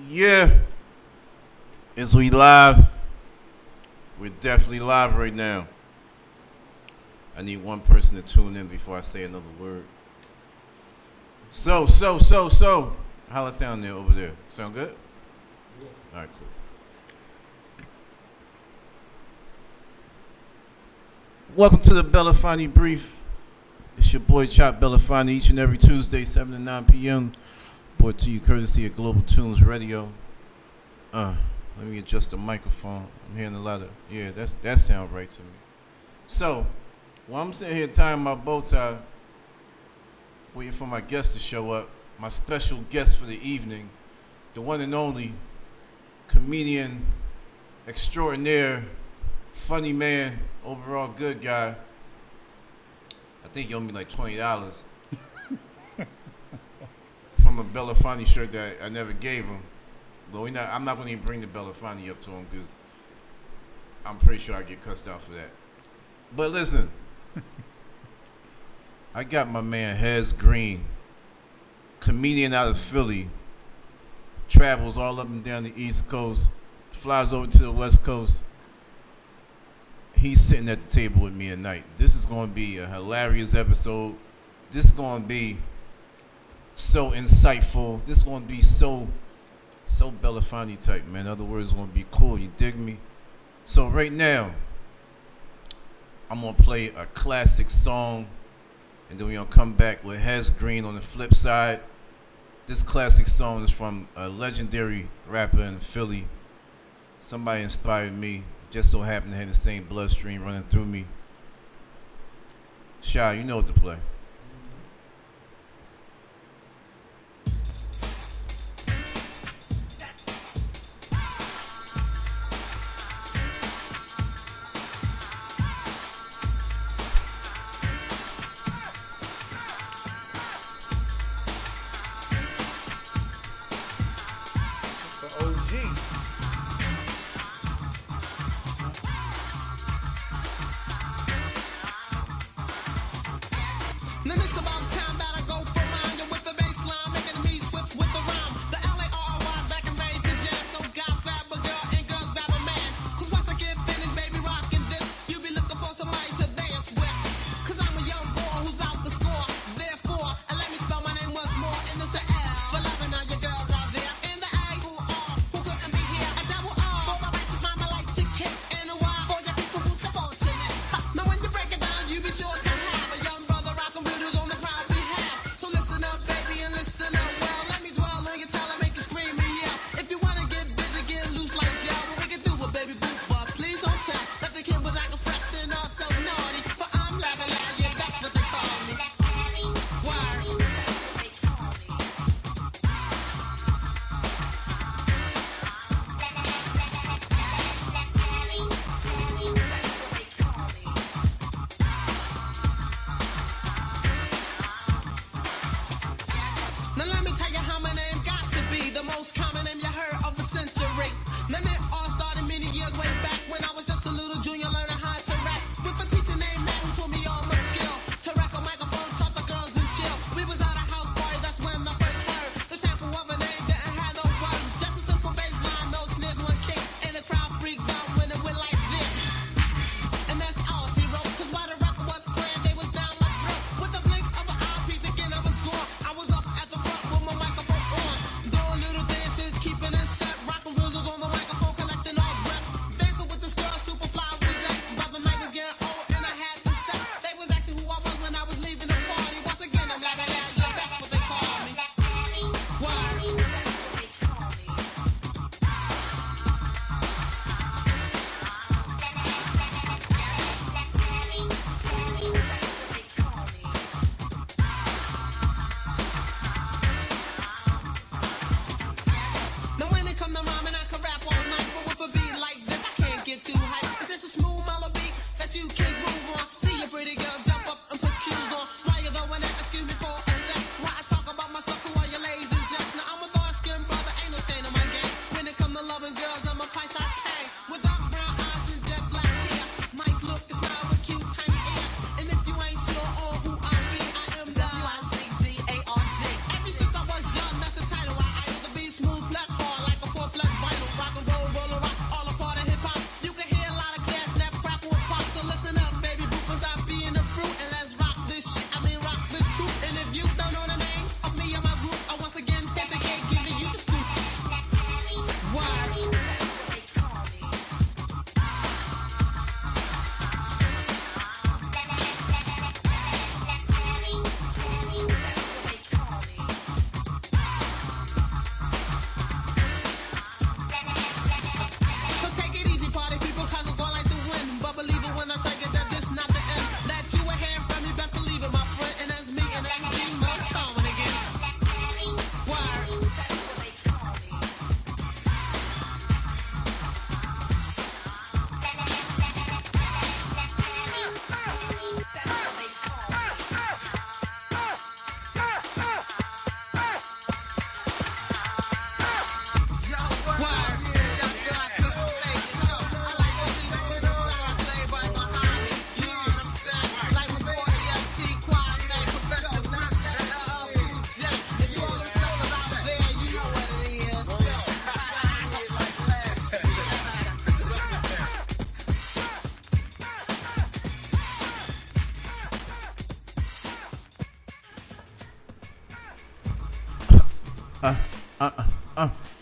Yeah, is we live? We're definitely live right now. I need one person to tune in before I say another word. So. How it sound there over there? Sound good? Yeah. All right, cool. Welcome to the Belafonte Brief. It's your boy Chop Belafonte each and every Tuesday, 7 to 9 p.m. Brought to you courtesy of Global Tunes Radio. Let me adjust the microphone. I'm hearing a lot of, that sound right to me. So, while I'm sitting here tying my bow tie, waiting for my guest to show up, my special guest for the evening, the one and only comedian extraordinaire, funny man, overall good guy. I think he owed me like $20 from a Belafonte shirt that I never gave him. Though I'm not going to even bring the Belafonte up to him because I'm pretty sure I get cussed out for that. But listen, I got my man Hez Green, comedian out of Philly, travels all up and down the East Coast, flies over to the West Coast. He's sitting at the table with me tonight. This is going to be a hilarious episode. This is going to be so insightful. This is going to be so Belafonte type, man. In other words, it's going to be cool. You dig me? So right now, I'm going to play a classic song, and then we're going to come back with Hez Green on the flip side. This classic song is from a legendary rapper in Philly. Somebody inspired me. Just so happened to have the same bloodstream running through me. Shy, you know what to play.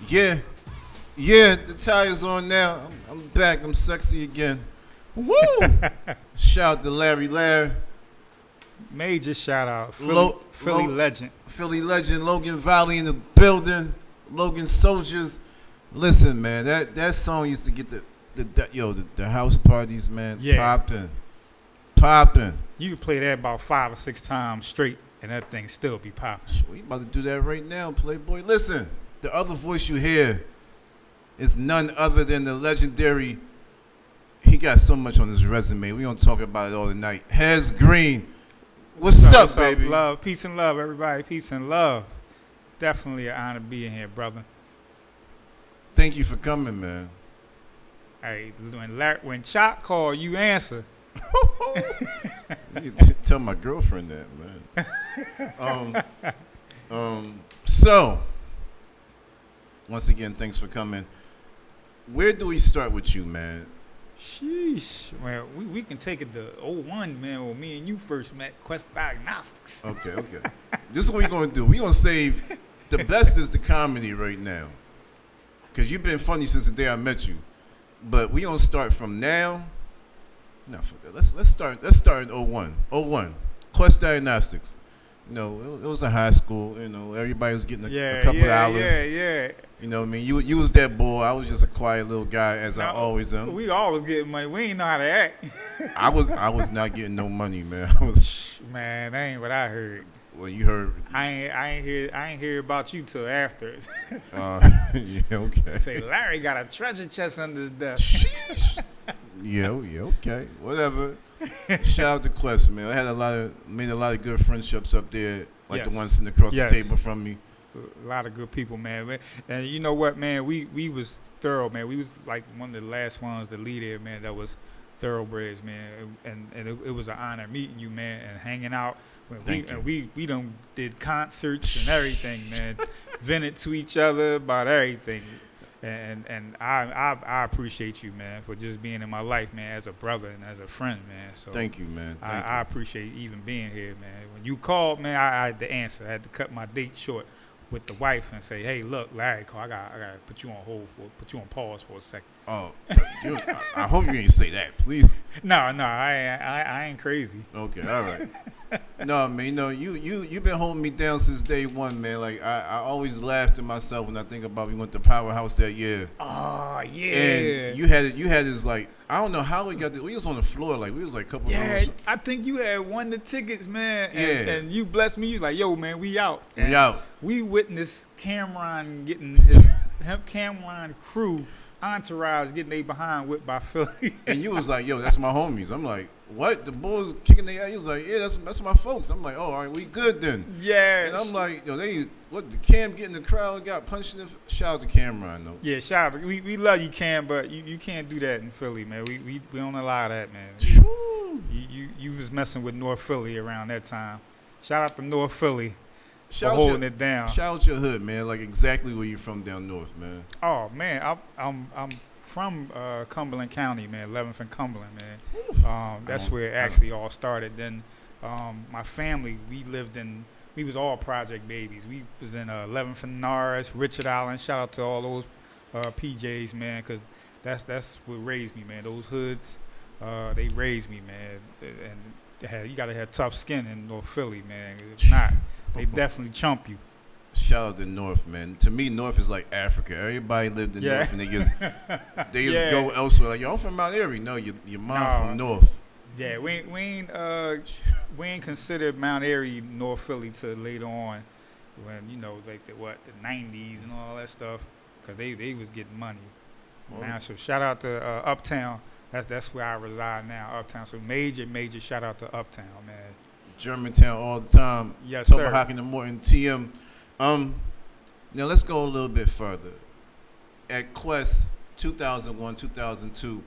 Yeah. Yeah, the tire's on now. I'm back. I'm sexy again. Woo! Shout out to Larry. Major shout out. Philly legend. Philly legend. Logan Valley in the building. Logan Soldiers. Listen, man, that song used to get the house parties, man, popping. You could play that about 5 or 6 times straight, and that thing still be popping. We about to do that right now, Playboy. Listen, the other voice you hear is none other than the legendary. He got so much on his resume. We gonna talk about it all tonight. Hez Green, what's up, baby? Love, peace and love, everybody. Peace and love. Definitely an honor being here, brother. Thank you for coming, man. Hey, when Chop call, you answer. You tell my girlfriend that, man. So, once again, thanks for coming. Where do we start with you, man? Sheesh. Well, we can take it to 01, man, when me and you first met, Quest Diagnostics. Okay. This is what we're going to do. We're going to save the best is the comedy right now. Because you've been funny since the day I met you. But we're going to start from now. No, fuck that. Let's start in 01. Quest Diagnostics. You know, it was a high school. You know, everybody was getting a couple of hours. Yeah. You know what I mean? You was that boy. I was just a quiet little guy, as I always am. We always getting money. We ain't know how to act. I was not getting no money, man. Man, that ain't what I heard. Well, you heard. I ain't hear about you till after. Yeah, okay. Say Larry got a treasure chest under his desk. Sheesh. Yeah, okay, whatever. Shout out to Quest, man. I had made a lot of good friendships up there, like the one sitting across the table from me. A lot of good people, man. And you know what, man? We was thorough, man. We was like one of the last ones to lead it, man. That was thoroughbreds, man. And it was an honor meeting you, man, and hanging out. We done did concerts and everything, man. Vented to each other about everything. And I appreciate you, man, for just being in my life, man, as a brother and as a friend, man. So thank you, man. I appreciate even being here, man. When you called, man, I had to answer. I had to cut my date short with the wife and say, hey, look, Larry called. I gotta put you on pause for a second. Oh, I hope you ain't say that, please. No, I ain't crazy. Okay, all right. No, man, you've been holding me down since day one, man. Like I always laugh to myself when I think about we went to Powerhouse that year. Oh yeah. And you had this like I don't know how we got this. We was on the floor like we was like a couple. Yeah, I think you had won the tickets, man. And you blessed me. You was like, yo, man, we out. And we out. We witnessed Cameron getting Cameron crew. Entourage getting they behind whipped by Philly. And you was like, yo, that's my homies. I'm like, what? The boys kicking their ass. He was like, yeah, that's my folks. I'm like, oh, all right, we good then. Yeah. And I'm like, yo, the Cam get in the crowd and got punched in the shout out to Cameron though. Yeah, shout out. We love you, Cam, but you can't do that in Philly, man. We don't allow that, man. You was messing with North Philly around that time. Shout out to North Philly. Holding it down. Shout out your hood, man. Like exactly where you from down north, man. Oh man, I'm from Cumberland County, man. 11th and Cumberland, man. That's where it actually all started. Then my family, we was all project babies. We was in 11th and Norris, Richard Island. Shout out to all those PJs, man, because that's what raised me, man. Those hoods, they raised me, man. And you gotta have tough skin in North Philly, man. If not, they definitely chump you. Shout out to North, man. To me, North is like Africa. Everybody lived in North, and they just go elsewhere. Like, yo, I'm from Mount Airy. No, your mom from North. Yeah, we ain't considered Mount Airy North Philly till later on, when like the 90s and all that stuff, because they was getting money. Now, so shout out to Uptown. That's where I reside now, Uptown. So major shout out to Uptown, man. Germantown all the time. Yes, sir. Hocking and Morton, TM. Now let's go a little bit further. At Quest 2001, 2002,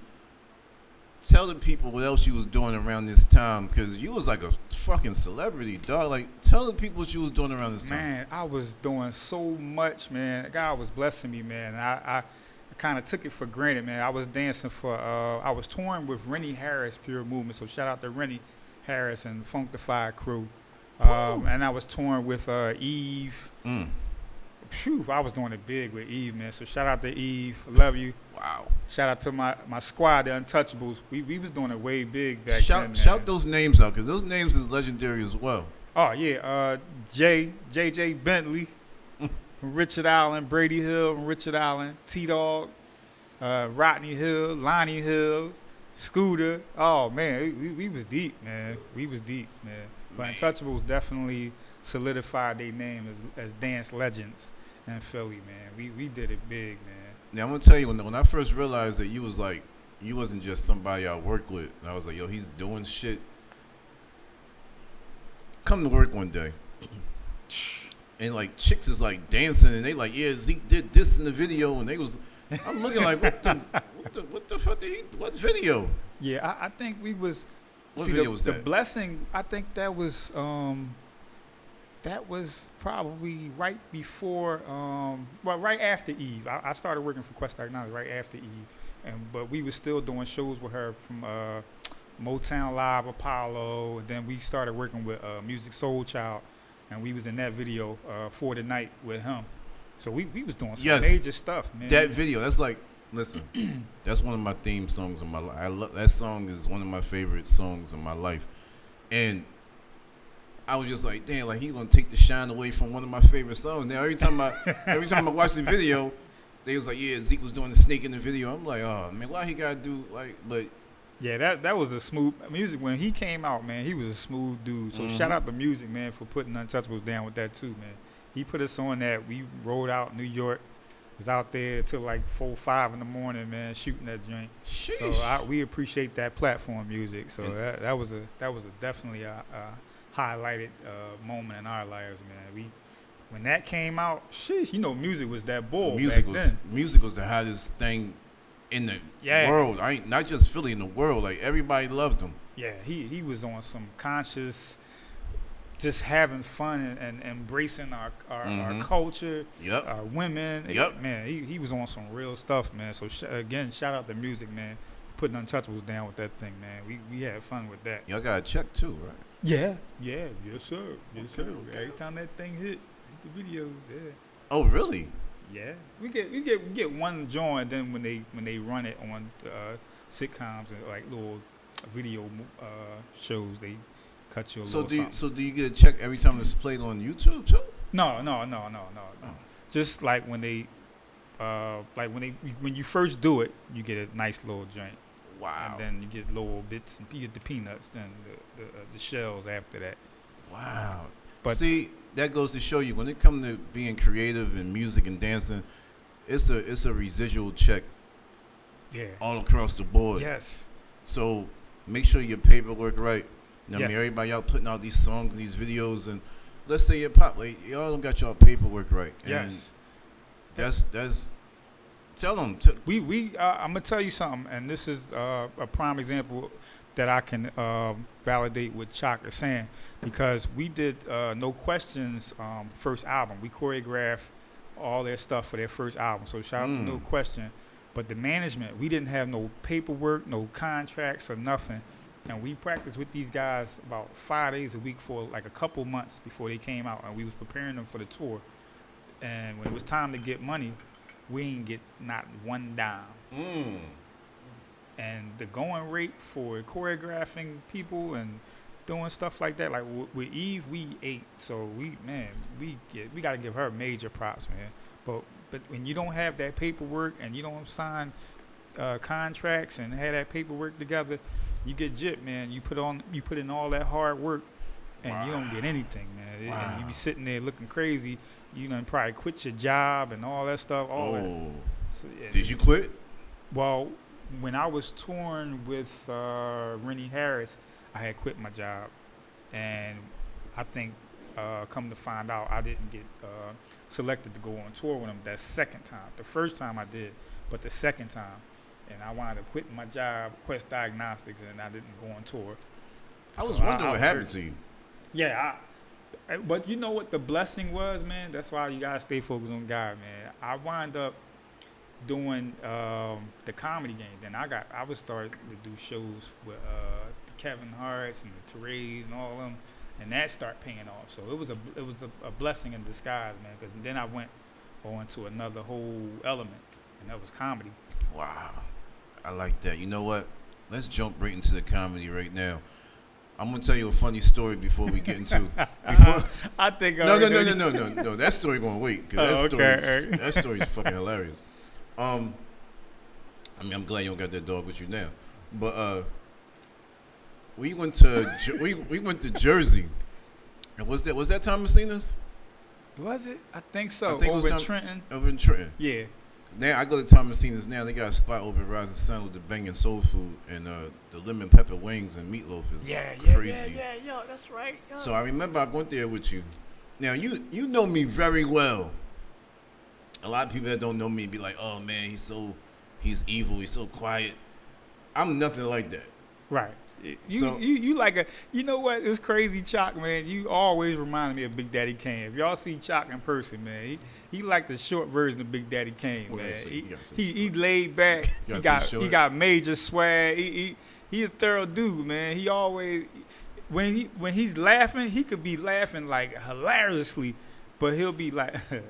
tell the people what else you was doing around this time, because you was like a fucking celebrity, dog. Like, tell the people what you was doing around this time. Man, I was doing so much, man. God was blessing me, man. I kind of took it for granted, man. I was dancing for, I was touring with Rennie Harris, Pure Movement. So shout out to Rennie Harris and Funkdafied crew. And I was touring with Eve Phew, I was doing it big with Eve, man. So shout out to Eve. Love you. Wow. Shout out to my squad, the Untouchables. We was doing it way big back then. Shout those names out, because those names is legendary as well. Oh, yeah. JJ Bentley, Richard Allen, Brady Hill, Richard Allen, T-Dog, Rodney Hill, Lonnie Hill, Scooter. Oh, man, we was deep, man. We was deep, man. But Untouchables definitely solidified their name as dance legends in Philly, man. We did it big, man. Now, I'm going to tell you, when I first realized that you wasn't just somebody I worked with, and I was like, yo, he's doing shit. Come to work one day, and like chicks is like dancing, and they like, yeah, Zeke did this in the video, and I'm looking like, what the fuck what video? Yeah, I think we was. What video was that? The blessing, I think that was probably right before, right after Eve. I started working for Quest Technology right after Eve, but we was still doing shows with her from Motown Live, Apollo, and then we started working with Music Soul Child, and we was in that video For the Night with him. So we was doing some major stuff, man. That video, that's like, listen, that's one of my theme songs in my life. That song is one of my favorite songs in my life, and I was just like, damn, like he gonna take the shine away from one of my favorite songs. Now every time I watch the video, they was like, yeah, Zeke was doing the snake in the video. I'm like, oh man, why he gotta do like, but. Yeah, that was a smooth music. When he came out, man, he was a smooth dude. So shout out to Music, man, for putting Untouchables down with that too, man. He put us on that. We rode out New York. Was out there till like 4, 5 in the morning, man, shooting that joint. Sheesh. So we appreciate that platform music. So that was definitely a highlighted moment in our lives, man. When that came out, sheesh, Music was that bull back then. Music was the hottest thing in the world. Not just Philly, in the world. Like everybody loved him. Yeah, he was on some conscious, just having fun and embracing our culture, our women. Man, he was on some real stuff, man. So again, shout out to Music, man, putting Untouchables down with that thing, man. We had fun with that. Y'all got a check too, right? Yeah, yes sir, Okay. Every time that thing hit the video, yeah. Oh really? Yeah, we get one joint. Then when they run it on sitcoms and like little video shows, they cut you a little something. So do you get a check every time it's played on YouTube too? No. Just like when you first do it, you get a nice little joint. Wow. And then you get little bits, and you get the peanuts, then the shells after that. Wow. But see, that goes to show you when it comes to being creative in music and dancing, it's a residual check. Yeah. All across the board. Yes. So make sure your paperwork right. I mean, Yeah. everybody out putting out these songs, these videos, and let's say your pop, like y'all don't got y'all paperwork right. Yes. And that's tell them. I'm gonna tell you something, and this is a prime example that I can validate what Chalk is saying, because we did No Questions first album. We choreographed all their stuff for their first album. So shout out to No Question. But the management, we didn't have no paperwork, no contracts or nothing. And we practiced with these guys about 5 days a week for like a couple months before they came out, and we was preparing them for the tour. And when it was time to get money, we didn't get not one dime. And the going rate for choreographing people and doing stuff like that, like with Eve, we ate. So we got to give her major props, man. But when you don't have that paperwork and you don't sign contracts and have that paperwork together, you get gypped, man. You put in all that hard work, and you don't get anything, man. Wow. And you be sitting there looking crazy. You done probably quit your job and all that stuff. That. So, yeah. Did you quit? Well, when I was touring with Rennie Harris, I had quit my job, and I think come to find out, I didn't get selected to go on tour with him that second time. The first time I did, but the second time, and I wound up quitting my job, Quest Diagnostics, and I didn't go on tour. I was wondering what happened to you. Yeah, but you know what the blessing was, man? That's why you gotta stay focused on God, man. I wound up doing the Comedy Game. Then I was starting to do shows with the Kevin Hart's and the Therese and all of them, and that started paying off. So it was a blessing in disguise, man. Because then I went or into another whole element, and that was comedy. Wow. I like that. You know what? Let's jump right into the comedy right now. I'm gonna tell you a funny story before we get into. I think. No. That story gonna wait because that story's fucking hilarious. I mean, I'm glad you don't got that dog with you now, but we went to we went to Jersey, and was that Thomasina's? Was it? I think so. I think over it in was Trenton. Over in Trenton. Yeah. Now I go to Thomasina's now. They got a spot over at Rising Sun with the banging soul food and the lemon pepper wings and meatloaf is crazy. Yeah, yo, that's right. Yo. So I remember I went there with you. Now you know me very well. A lot of people that don't know me be like, "Oh man, he's evil. He's so quiet." I'm nothing like that. Right. You like a, you know what? It's crazy, Chalk, man. You always remind me of Big Daddy Kane. If y'all see Chalk in person, man, he like the short version of Big Daddy Kane, man. He laid back. He got major swag. He a thorough dude, man. He always when he's laughing, he could be laughing like hilariously, but he'll be like, "Go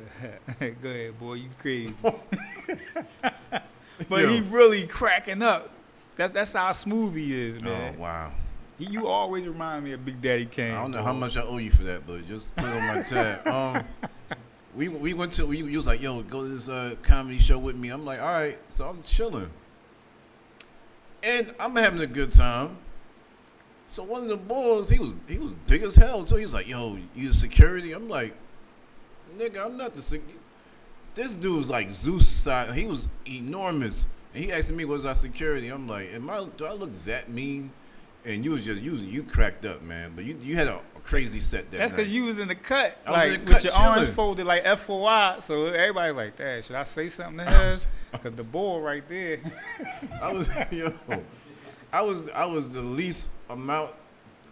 ahead, boy, you crazy." But he really cracking up. That's how smooth he is, man. Oh, wow. You always remind me of Big Daddy Kane. I don't know how much I owe you for that, but just put it on my tab. We went to, you was like, yo, go to this comedy show with me. I'm like, all right. So I'm chilling. And I'm having a good time. So one of the boys, he was big as hell. So he was like, yo, you the security? I'm like, nigga, I'm not the security. This dude was like Zeus size. He was enormous. And he asked me, "Was our security?" I'm like, do I look that mean?" And you was just you cracked up, man. But you had a crazy set that That's night. because you was in the cut, I was in the with cut your chilling. arms folded like FOI. So everybody like, "Dad, should I say something to her?" Because the ball right there. I was the least amount.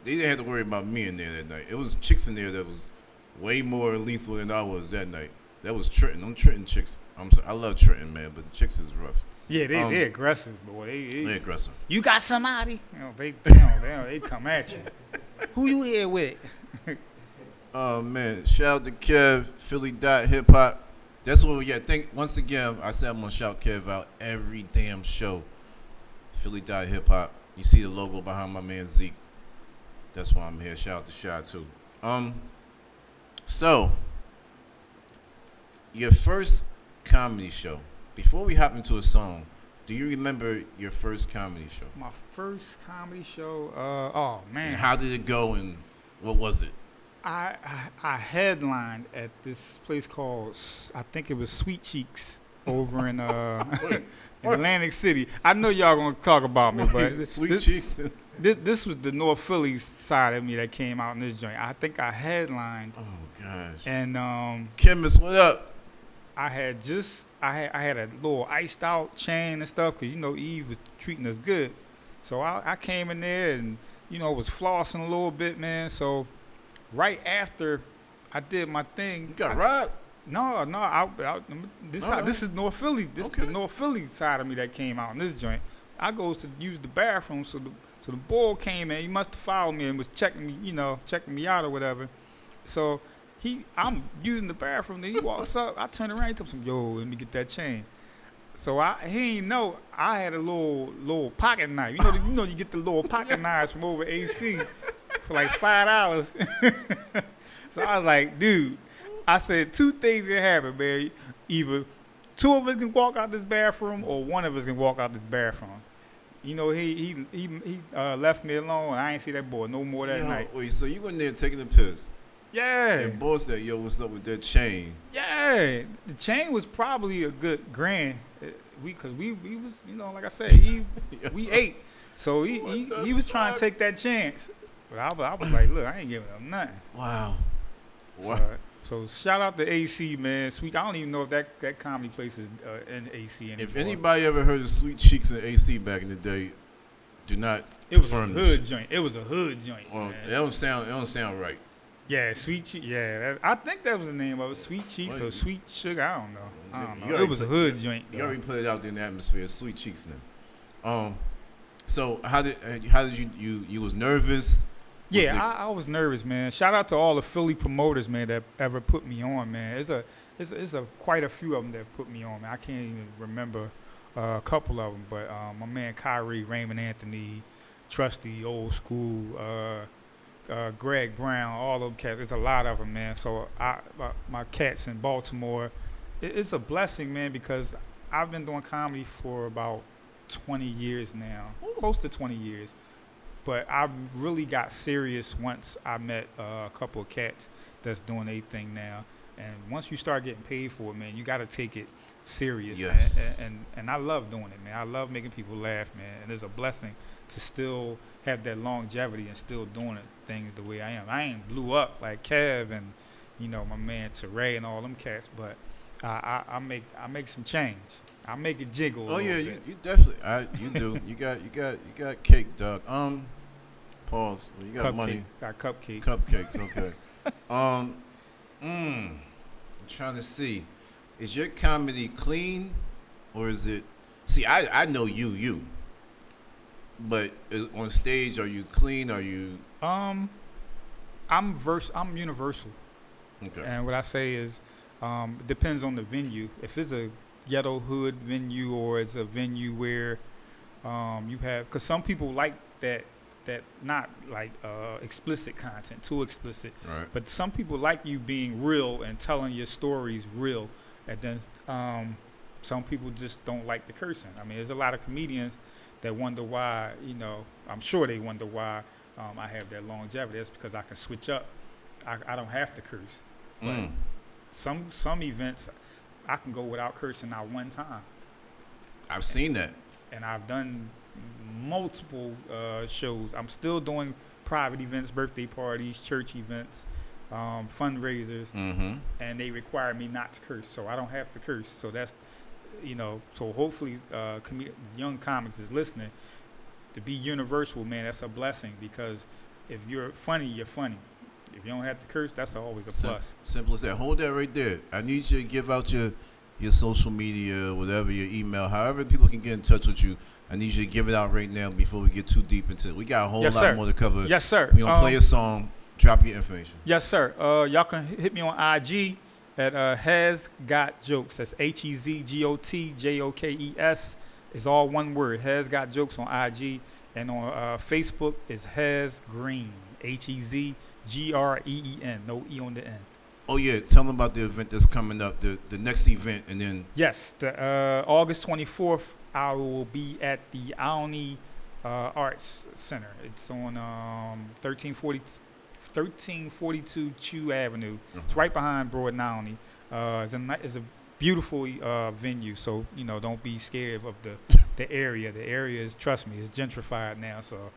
They didn't have to worry about me in there that night. It was chicks in there that was way more lethal than I was that night. That was Trenton. Them Trenton chicks. I'm sorry, I love Trenton, man, but the chicks is rough. Yeah, they aggressive, boy. They aggressive. You got somebody? You know, they come at you. Who you here with? Oh man, shout out to Kev, Philly.hiphop. That's what we get. Once again, I said I'm gonna shout Kev out every damn show. Philly.hiphop. You see the logo behind my man Zeke. That's why I'm here. Shout out to Shy too. So your first comedy show. Before we hop into a song, do you remember your first comedy show? My first comedy show? Oh, man. And how did it go and what was it? I headlined at this place called, I think it was Sweet Cheeks over in Atlantic City. I know y'all going to talk about me, but Sweet Cheeks? This was the North Philly side of me that came out in this joint. I think I headlined. Oh, gosh. And Chemist, what up? I had a little iced out chain and stuff because, Eve was treating us good. So I came in there and, was flossing a little bit, man. So right after I did my thing. You got robbed? No. This is North Philly. This is the North Philly side of me that came out in this joint. I goes to use the bathroom. So the boy came in. He must have followed me and was checking me out or whatever. So I'm using the bathroom. Then he walks up. I turn around. He tells him, "Yo, let me get that chain." So he ain't know I had a little pocket knife. You get the little pocket knives from over AC for like $5. So I was like, dude, I said 2 things can happen, man. Either 2 of us can walk out this bathroom, or 1 of us can walk out this bathroom. He left me alone, and I ain't see that boy no more that night. Wait, so you went there taking the piss? Yeah. And boy said, "Yo, what's up with that chain?" Yeah, the chain was probably a good $1,000. Cause we was, like I said, we ate, so he was trying to take that chance. But I was like, look, I ain't giving up nothing. Wow. So shout out to AC, man. Sweet. I don't even know if that comedy place is in AC anymore. If anybody ever heard of Sweet Cheeks in AC back in the day, do not. It was a hood joint. It was a hood joint. Well, man. It don't sound right. Yeah, Sweet Cheeks. Yeah, I think that was the name of it. Sweet Cheeks or Sweet Sugar. I don't know. It was a hood joint. You already put it out there in the atmosphere. Sweet Cheeks then. So how did you was nervous? Yeah, I was nervous, man. Shout out to all the Philly promoters, man, that ever put me on, man. It's a quite a few of them that put me on, man. I can't even remember a couple of them, but my man Kyrie, Raymond Anthony, Trusty, Old School, Greg Brown, all them cats. It's a lot of them, man. So my cats in Baltimore, it's a blessing, man, because I've been doing comedy for about 20 years now, close to 20 years. But I really got serious once I met a couple of cats that's doing their thing now. And once you start getting paid for it, man, you got to take it serious, yes. man. And I love doing it, man. I love making people laugh, man. And it's a blessing to still have that longevity and still doing things the way I am. I ain't blew up like Kev and, my man Teray and all them cats, but I make some change. I make it jiggle. Oh yeah, you definitely. You do. You got cake, dog. Pause. You got cupcake. Money. Got cupcake. Cupcakes. Okay. I'm trying to see. Is your comedy clean, or is it? See, I know you. But on stage, are you clean? Are you? I'm universal. Okay. And what I say is, it depends on the venue. If it's a ghetto hood venue or it's a venue where you have, because some people like that not like explicit content, too explicit. Right. But some people like you being real and telling your stories real. And then some people just don't like the cursing. I mean, there's a lot of comedians that wonder why, I'm sure they wonder why I have that longevity. That's because I can switch up. I don't have to curse. But some events, I can go without cursing out one time. I've seen that. And I've done multiple shows. I'm still doing private events, birthday parties, church events, fundraisers, and they require me not to curse, so I don't have to curse. So that's, so hopefully young comics is listening. To be universal, man, that's a blessing, because if you're funny, you're funny. If you don't have to curse, that's always a plus. Simple as that. Hold that right there. I need you to give out your social media, whatever, your email, however people can get in touch with you. I need you to give it out right now before we get too deep into it. We got a whole lot more to cover. Yes, sir. We're going to play a song. Drop your information. Yes, sir. Y'all can hit me on IG at Has Got Jokes. That's HEZGOTJOKES. It's all one word. Has Got Jokes on IG. And on Facebook is Has Green. HEZGREEN. No E on the end. Oh, yeah. Tell them about the event that's coming up, the next event, and then... Yes, the August 24th, I will be at the Alney Arts Center. It's on 1342 Chew Avenue. It's right behind Broad and Alney. It's a beautiful venue, so, don't be scared of the area. The area is, trust me, it's gentrified now, so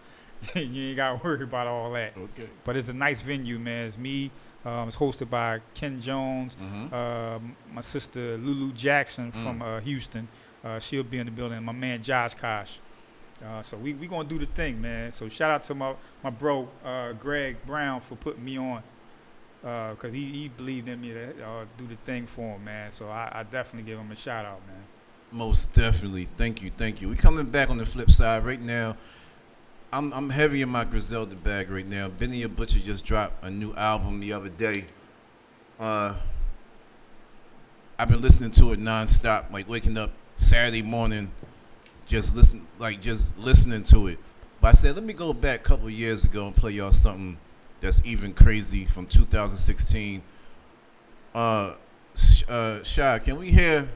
you ain't got to worry about all that. Okay. But it's a nice venue, man. It's me. It's hosted by Ken Jones, my sister Lulu Jackson from Houston. She'll be in the building. My man Josh Kosh. So we gonna do the thing, man. So shout out to my bro Greg Brown for putting me on, cause he believed in me to do the thing for him, man. So I definitely give him a shout out, man. Most definitely. Thank you. We coming back on the flip side right now. I'm heavy in my Griselda bag right now. Benny the Butcher just dropped a new album the other day. I've been listening to it nonstop, like waking up Saturday morning, just listening to it. But I said, let me go back a couple of years ago and play y'all something that's even crazy from 2016. Shy, can we hear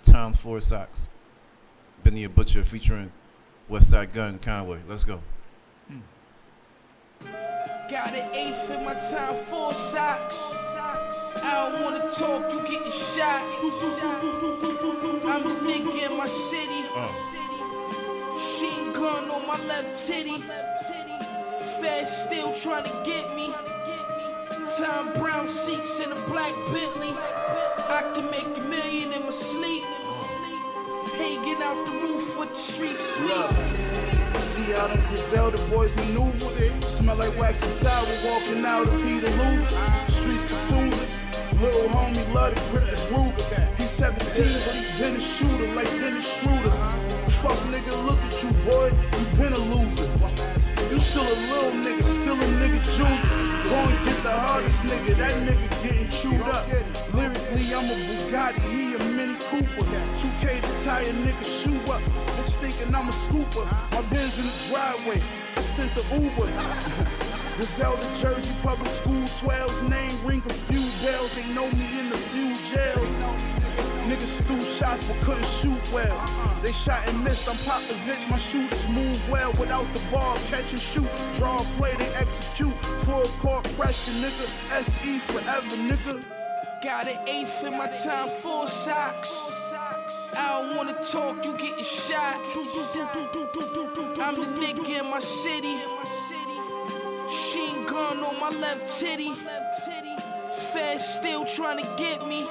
Tom Ford Socks? Benny the Butcher featuring Westside Gun Conway. Let's go. Got an eighth in my time, 4 socks. I don't wanna talk, you getting shot. I'm a nigga in my city. Sheen gun on my left titty. Fed still trying to get me. Tom Brown seats in a black Bentley. I can make $1 million in my sleep. Hanging out the roof with the street sweep. See how them Griselda boys maneuver. Smell like wax and sour walking out of Peter Luger. Streets consumers. Little homie love to grip his Ruger. He's 17, but he been a shooter like Dennis Schroeder. Fuck nigga, look at you, boy. You been a loser. You still a little nigga, still a nigga junior. Go and get the hardest nigga, that nigga getting chewed up. Lyrically, I'm a Bugatti, he a Mini Cooper. 2K to tie a nigga shoe up. Bitch thinking I'm a scooper. My Benz in the driveway, I sent the Uber. Griselda, Jersey, public school, 12's name, ring a few bells. They know me in the few jails. Niggas threw shots but couldn't shoot well. They shot and missed, I'm Popovich, my shooters move well. Without the ball, catch and shoot, draw play, they execute. Full court pressure, nigga, SE forever, nigga. Got an eighth in my time, 4 socks. I don't wanna talk, you getting shot. I'm the nigga in my city. Machine gun on my left titty. Feds still trying to get me.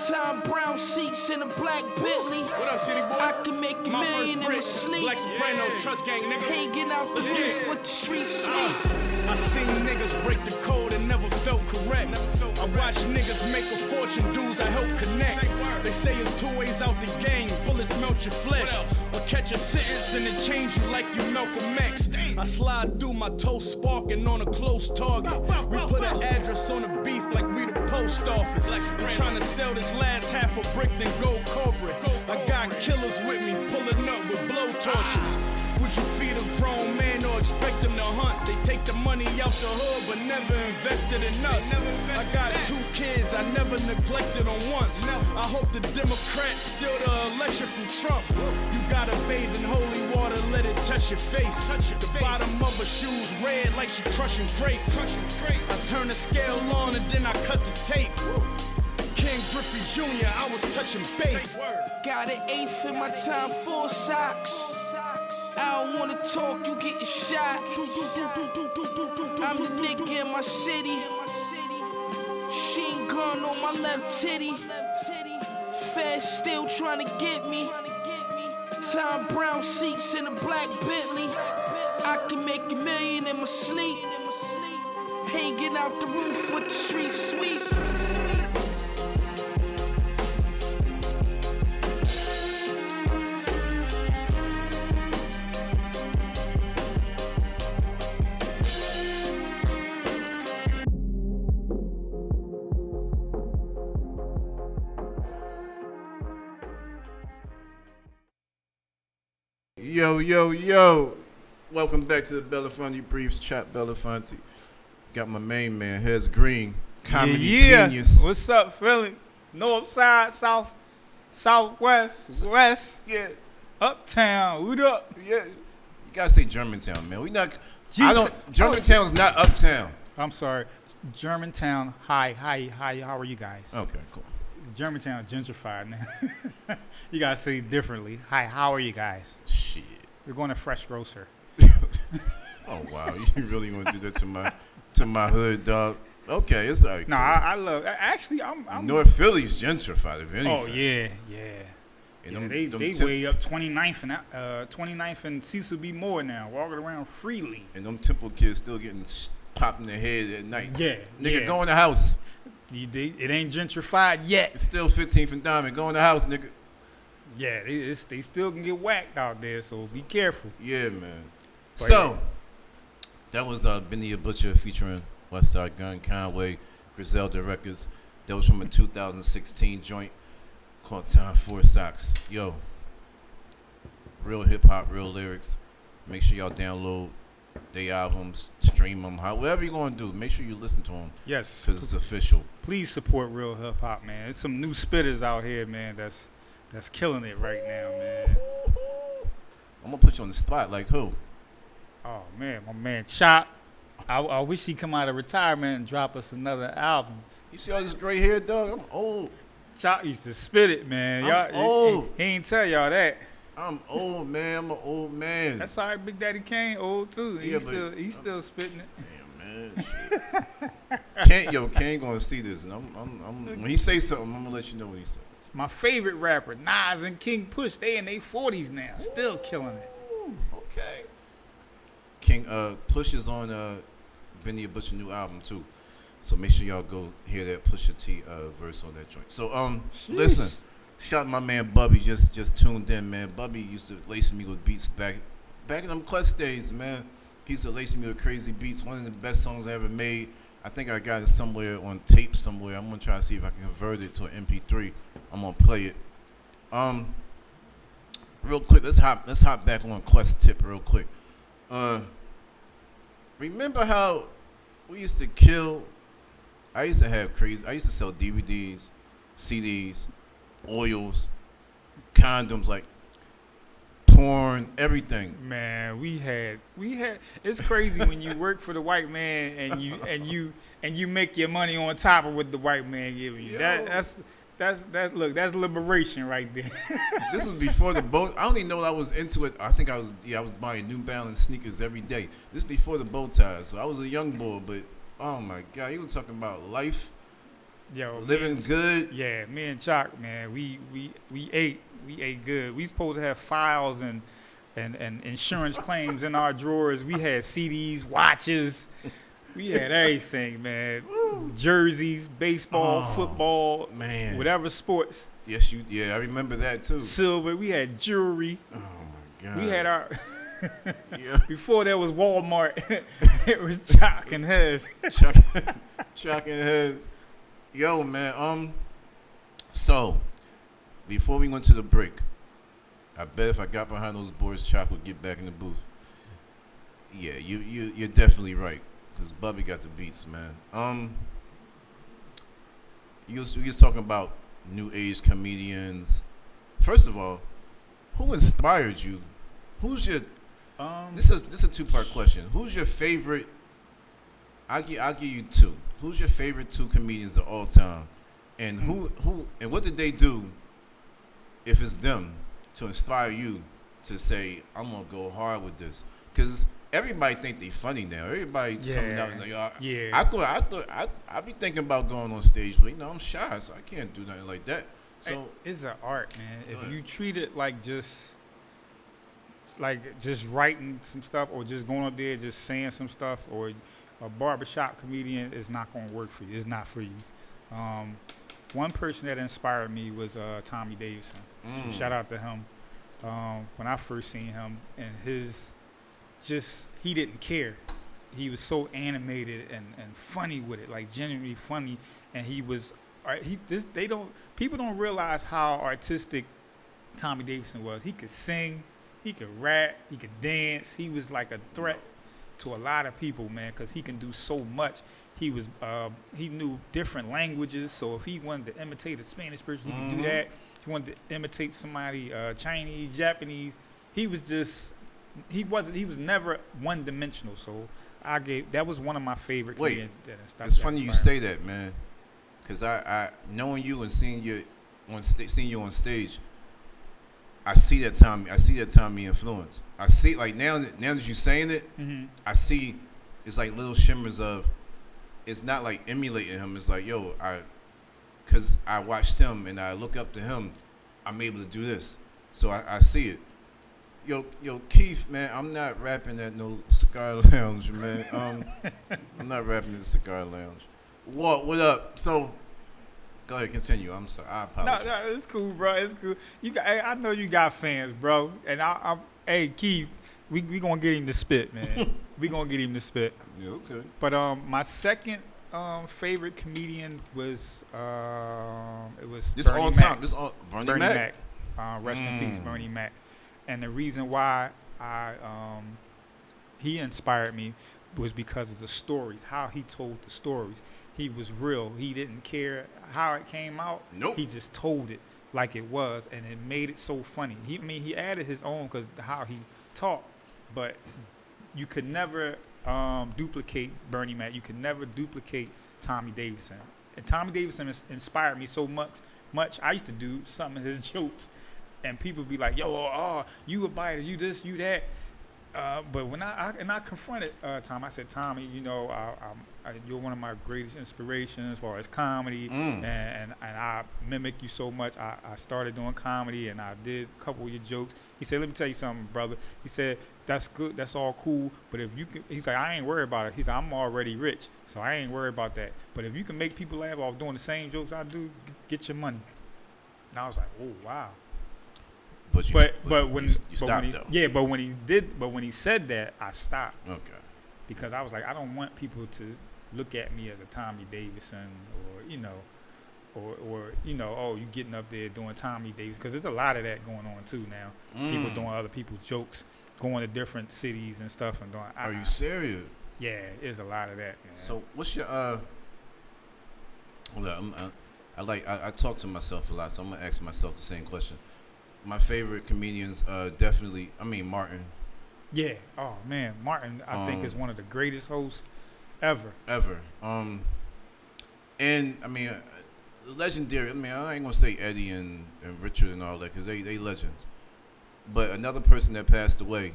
Tom Brown seats in a black Bentley. What up, city boy? I can make a million in my first sleep. Black Sopranos, Trust Gang, nigga. Hanging out the roof with the street sweep. I seen niggas break the code and never felt correct. I watch niggas make a fortune, dudes I help connect. They say it's 2 ways out the game, bullets melt your flesh. Or catch a sentence and it change you like you Malcolm X. I slide through my toe sparking on a close target. We put an address on the beef like we the post office. I'm trying to sell this last half a brick then go corporate. I got killers with me pulling up with blow torches. Would you feed a grown man or expect them to hunt? They take the money out the hood but never invested in us. I got 2 kids I never neglected on once. I hope the Democrats steal the election from Trump. You gotta bathe in holy water, let it touch your face. The bottom of her shoes red like she crushing grapes. I turn the scale on and then I cut the tape. King Griffey Jr., I was touching base. Got an eighth in my time, 4 socks. I don't wanna talk, you getting shot. I'm the nigga in my city. Machine gun on my left titty. Feds still trying to get me. Tom Brown seats in a black Bentley. I can make a million in my sleep. Hanging out the roof with the street sweep. Yo, yo, yo. Welcome back to the Belafonte Briefs, Chat Belafonte. Got my main man, Heads Green, comedy genius. What's up, Philly? North side, south, southwest, west, Yeah, uptown. What up? yeah. You gotta say Germantown, man. We not. Germantown's not uptown. I'm sorry. Germantown. Hi. How are you guys? Okay, cool. Germantown gentrified now. You gotta say it differently. Hi, how are you guys? Shit. We're going to Fresh Grocer. Oh wow, you really gonna do that to my hood, dog? Okay, it's all right. No, cool. I love. Actually, I'm North Philly's gentrified, if anything. Oh yeah. And Yeah, them they way up 29th and Cecil B. Moore now, walking around freely. And them Temple kids still getting popped in the head at night. Yeah, Nigga, yeah. go in the house. It ain't gentrified yet. It's still 15th and Diamond. Go in the house, nigga. Yeah, they still can get whacked out there, so be careful. Yeah, man. But So, yeah. that was Benny the Butcher featuring Westside Gun, Conway, Griselda Records. That was from a 2016 joint called Time 4 Socks. Yo, real hip-hop, real lyrics. Make sure y'all download their albums, stream them, however you're going to do. Make sure you listen to them. Yes. Because it's official. Please support real hip hop, man. There's some new spitters out here, man, that's killing it right now, man. I'm going to put you on the spot. Like who? Oh, man, my man Chop. I wish he'd come out of retirement and drop us another album. You see all this gray hair, dog? I'm old. Chop used to spit it, man. I'm old. He ain't tell y'all that. I'm old, man. I'm an old man. That's all right. Big Daddy Kane old too. Yeah, He's still spitting it. Damn, man. Shit. Kane gonna see this, and I'm when he say something, I'm gonna let you know what he said. My favorite rapper, Nas and King Push, they in their 40s now, still killing it. Okay. King Push is on Benny the Butcher new album too. So make sure y'all go hear that Pusha T verse on that joint. So listen, shout out my man Bubby just tuned in, man. Bubby used to lace me with beats back in them Quest days, man. He used to lace me with crazy beats. One of the best songs I ever made. I think I got it somewhere on tape somewhere. I'm gonna try to see if I can convert it to an MP3. I'm gonna play it. Real quick, let's hop back on Quest tip real quick. Remember how we used to kill? I used to sell DVDs, CDs, oils, condoms, like porn, everything. Man, we had. It's crazy when you work for the white man and you make your money on top of what the white man giving you. Yo. That's liberation right there. This was before the bow. I don't even know I was into it. I think I was buying New Balance sneakers every day. This is before the bow ties, so I was a young boy. But oh my God, you were talking about life, living good. Yeah, me and Chalk, man, we ate good. We supposed to have files and insurance claims in our drawers. We had CDs, watches. We had everything, man. Jerseys, baseball, football, man, whatever sports. Yes, I remember that too. Silver. We had jewelry. Oh my God. We had our. Yeah. Before there was Walmart, it was Chalk and Hez. Chalk and Hez. Yo, man. So before we went to the break, I bet if I got behind those boards, Chalk would get back in the booth. Yeah, you're definitely right. Cause Bubby got the beats, man. You was talking about new age comedians. First of all, who inspired you? Who's your? This is a 2-part question. Who's your favorite? I'll give you 2. Who's your favorite 2 comedians of all time? And who and what did they do? If it's them to inspire you to say, I'm gonna go hard with this, because everybody think they funny now. Everybody coming out and like, I thought I'd be thinking about going on stage, but I'm shy, so I can't do nothing like that. So it's an art, man. If you treat it like just writing some stuff or just going up there just saying some stuff, or a barbershop comedian is not going to work for you. It's not for you. One person that inspired me was Tommy Davidson. So shout out to him. When I first seen him, and he didn't care. He was so animated and funny with it, like genuinely funny. And he was, people don't realize how artistic Tommy Davidson was. He could sing, he could rap, he could dance. He was like a threat to a lot of people, man, because he can do so much. He knew different languages, so if he wanted to imitate a Spanish person, he could do that. If he wanted to imitate somebody, Chinese, Japanese, he was never one-dimensional. So that was one of my favorite comedians. It's funny you say that, man, because I knowing you and seeing you on stage, I see that Tommy influence. I see, like, now that you're saying it, I see it's like little shimmers of, it's not like emulating him. It's like, because I watched him and I look up to him, I'm able to do this. So I see it. Yo, Keith, man, I'm not rapping at no cigar lounge, man. I'm not rapping at the cigar lounge. What up? So, go ahead, continue. I'm sorry. I apologize. No, it's cool, bro. It's cool. I know you got fans, bro. And hey, Keith, we gonna get him to spit, man. We gonna get him to spit. Yeah, okay. But my second favorite comedian was this Bernie all Mac. time. This all Bernie Mac. Rest in peace, Bernie Mac. And the reason why he inspired me was because of the stories, how he told the stories. He was real. He didn't care how it came out. Nope. He just told it like it was, and it made it so funny. He added his own because how he talked, but you could never duplicate Bernie Mac. You could never duplicate Tommy Davidson. And Tommy Davidson inspired me so much. I used to do some of his jokes, and people be like, "Yo, you a biter, you this, you that." But when I confronted Tom, I said, Tommy, you know, you're one of my greatest inspirations as far as comedy, and I mimic you so much. I started doing comedy, and I did a couple of your jokes. He said, let me tell you something, brother. He said, that's good, that's all cool, but if you can, he's like, I ain't worried about it. He's like, I'm already rich, so I ain't worried about that. But if you can make people laugh off doing the same jokes I do, get your money. And I was like, oh, wow. But when he said that, I stopped. Okay. Because I was like, I don't want people to look at me as a Tommy Davidson, or you know, oh, you getting up there doing Tommy Davidson, because there's a lot of that going on too now. People doing other people's jokes, going to different cities and stuff, and doing. Are you serious? Yeah, there's a lot of that, man. So what's your I talk to myself a lot, so I'm gonna ask myself the same question. My favorite comedians, definitely. I mean, Martin. Yeah. Oh man, Martin. I think is one of the greatest hosts ever. And I mean, legendary. I mean, I ain't gonna say Eddie and Richard and all that, because they legends. But another person that passed away.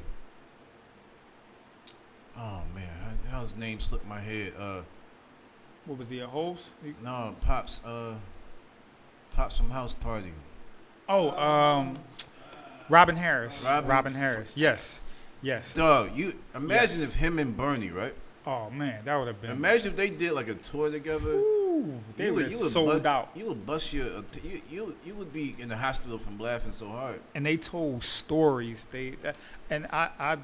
Oh man, how his name slipped my head. What was he, a host? No, Pops from House Party. Oh, Robin Harris. Robin Harris. Yes. Dog, you imagine if him and Bernie, right? Oh man, that would have been. Imagine if they did like a tour together. Ooh, they would sold out. You would bust you would be in the hospital from laughing so hard. And they told stories. I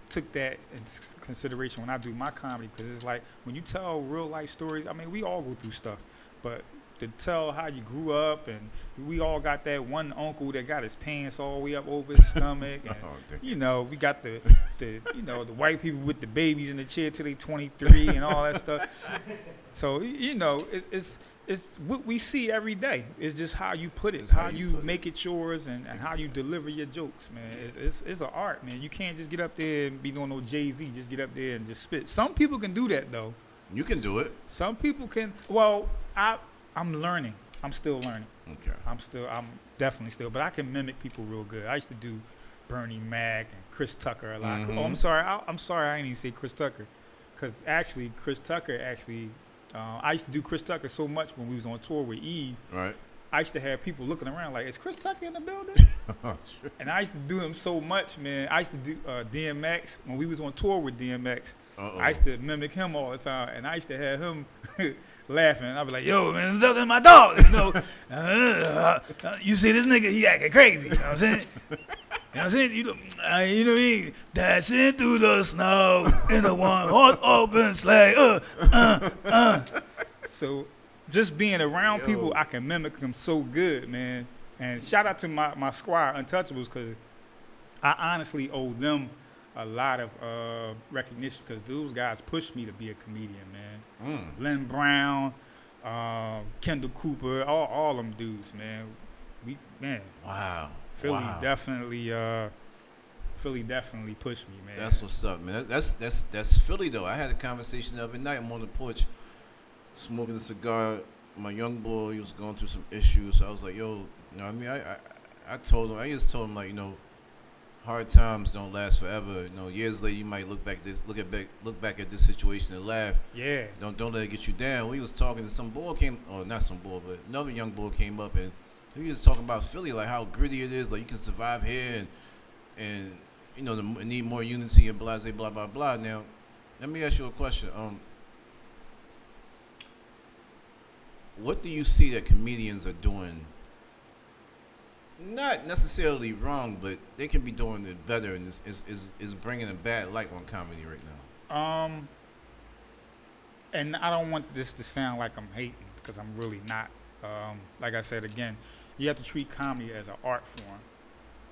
took that into consideration when I do my comedy, because it's like when you tell real life stories. I mean, we all go through stuff, but to tell how you grew up, and we all got that one uncle that got his pants all the way up over his stomach, and you know, we got the white people with the babies in the chair till they 23 and all that stuff. So you know, it's what we see every day. It's just how you put it, how you make it yours, and how you deliver your jokes, man. It's an art, man. You can't just get up there and be doing no Jay-Z. Just get up there and just spit. Some people can do that though. You can do it. Some people can. Well, I'm learning. I'm still learning. Okay. I'm definitely still, but I can mimic people real good. I used to do Bernie Mac and Chris Tucker a lot. Oh, I'm sorry. I didn't even say Chris Tucker, because actually Chris Tucker I used to do Chris Tucker so much when we was on tour with Eve. Right. I used to have people looking around like, is Chris Tucker in the building? Sure. And I used to do him so much, man. I used to do DMX when we was on tour with DMX. I used to mimic him all the time, and I used to have him laughing. I'd be like, yo, man, I'm talking to my dog. You know, you see this nigga, he acting crazy. You know what I'm saying? You know what I'm saying? You know what I mean? Dashing through the snow in a one-horse open sleigh. So just being around people, I can mimic them so good, man. And shout out to my squad, Untouchables, because I honestly owe them a lot of recognition, because those guys pushed me to be a comedian, man. Lynn Brown, Kendall Cooper, all them dudes, man. Wow. Philly definitely pushed me, man. That's what's up, man. That's Philly though. I had a conversation the other night. I'm on the porch smoking a cigar. My young boy, he was going through some issues, so I was like, yo, you know what I mean? I just told him like, you know, hard times don't last forever. You know, years later you might look back at this situation and laugh. Yeah. Don't let it get you down. We was talking to some boy not some boy, but another young boy came up, and he was talking about Philly, like how gritty it is, like you can survive here, and you know, need more unity and blah blah blah. Now, let me ask you a question. What do you see that comedians are doing? Not necessarily wrong, but they can be doing it better, and is bringing a bad light on comedy right now. And I don't want this to sound like I'm hating, because I'm really not. Like I said again, you have to treat comedy as an art form,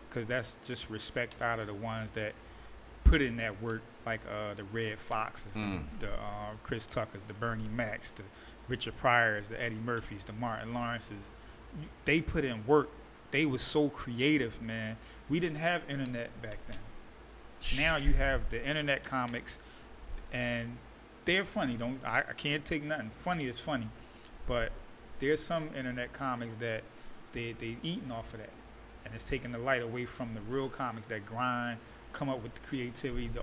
because that's just respect out of the ones that put in that work, like the Red Foxes, the Chris Tuckers, the Bernie Macs, the Richard Pryors, the Eddie Murphys, the Martin Lawrences. They put in work. They was so creative, man. We didn't have internet back then. Now you have the internet comics, and they're funny. I can't take nothing. Funny is funny, but there's some internet comics that they eating off of that, and it's taking the light away from the real comics that grind, come up with the creativity, the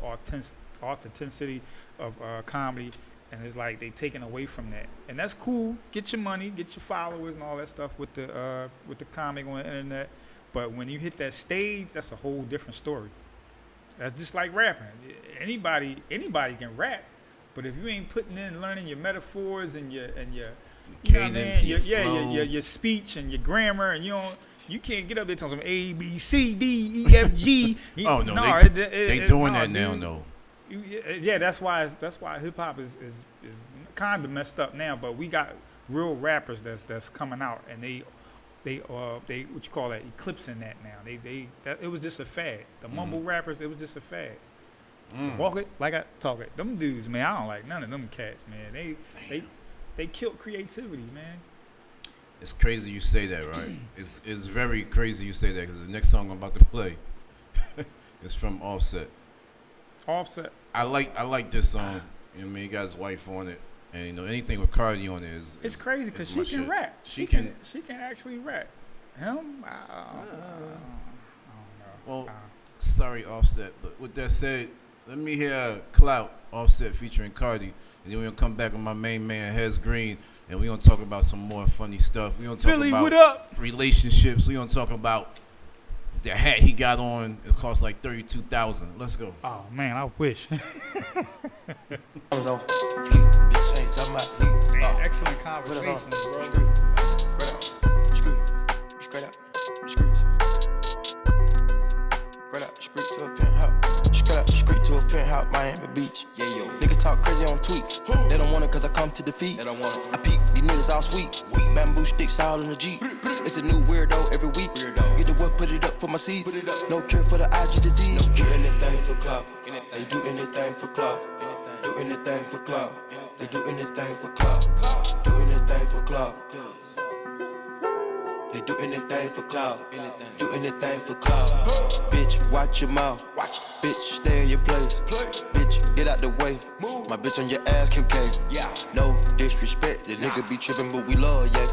authenticity of comedy, and it's like they taking away from that, and that's cool. Get your money, get your followers, and all that stuff with the comic on the internet. But when you hit that stage, that's a whole different story. That's just like rapping. Anybody can rap, but if you ain't putting in learning your metaphors and your cadence, your speech and your grammar, and you can't get up there talking some A B C D E F G. Oh no, they doing that now, though. Yeah, that's why hip hop is kind of messed up now. But we got real rappers that's coming out, and they what you call that, eclipsing that now. It was just a fad. The mumble rappers, it was just a fad. Walk it like I talk it. Them dudes, man, I don't like none of them cats, man. They killed creativity, man. It's crazy you say that, right? It's very crazy you say that, because the next song I'm about to play is from Offset. Offset. I like this song. You know, I mean, he got his wife on it, and anything with Cardi on it is. It's crazy because she can rap. She can actually rap. Him, I don't know. Well, sorry, Offset, but with that said, let me hear Clout Offset featuring Cardi, and then we're gonna come back with my main man Hez Green, and we're gonna talk about some more funny stuff. We're gonna talk Philly, about what up? Relationships. We're gonna talk about the hat he got on. It cost like $32,000. Let's go. Oh man, I wish. Man, excellent conversation, bro. Penthouse, Miami Beach. Yeah, yo. Niggas talk crazy on tweets. They don't want it cause I come to defeat. They don't want it. I peek, these niggas all sweet. Bamboo sticks all in the Jeep. It's a new weirdo every week. Get the work, put it up for my seeds. No cure for the IG disease. Do anything for clout. They do anything for clout. Do anything for clout. They do anything for clout. Do anything for clout. They do anything for clout. Do anything for clout. Bitch, watch your mouth. Bitch, stay in your place. Bitch, get out the way. My bitch on your ass, Kim K. No disrespect, the nigga be trippin', but we love, yeah.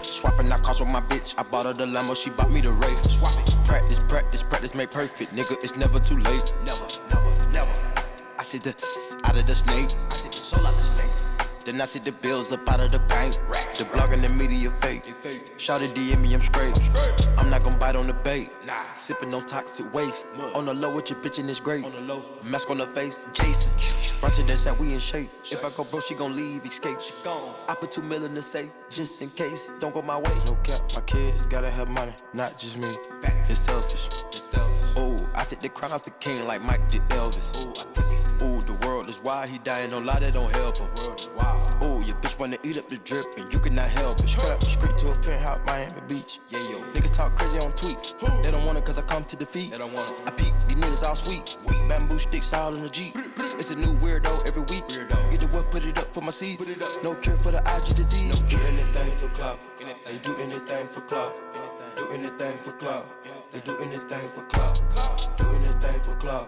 Swapping out cars with my bitch. I bought her the Lambo, she bought me the Wraith. Practice, make perfect, nigga. It's never too late. Never. I take the out of the snake. I take the soul out the snake. Then I see the bills up out of the bank. The blog and the media fake. Shout it DM me, I'm straight. I'm not gon' bite on the bait. Sippin' on toxic waste. On the low with your bitch and it's great. Mask on the face, Jason. Brunching that said we in shape. If I go broke, she gon' leave, escape. She gone. I put $2 million in the safe, just in case. Don't go my way. No cap, my kids gotta have money, not just me. It's selfish. Ooh, I take the crown off the king like Mike did Elvis. Ooh, I take it. Ooh, the world is wild, he dying, don't lie, that don't help him. Ooh, your bitch wanna eat up the drip and you cannot help it. Straight to a penthouse, Miami Beach. Yeah, yo. Niggas talk crazy on tweets. They don't want it cause I come to defeat. They don't want it. I peek, these niggas all sweet. Bamboo sticks all in the Jeep. It's a new weirdo every week. Get the work, put it up for my seeds. No cure for the IG disease. Do anything for clout. They do anything for clout. Do anything for clout. They do anything for clout. Do anything for clout.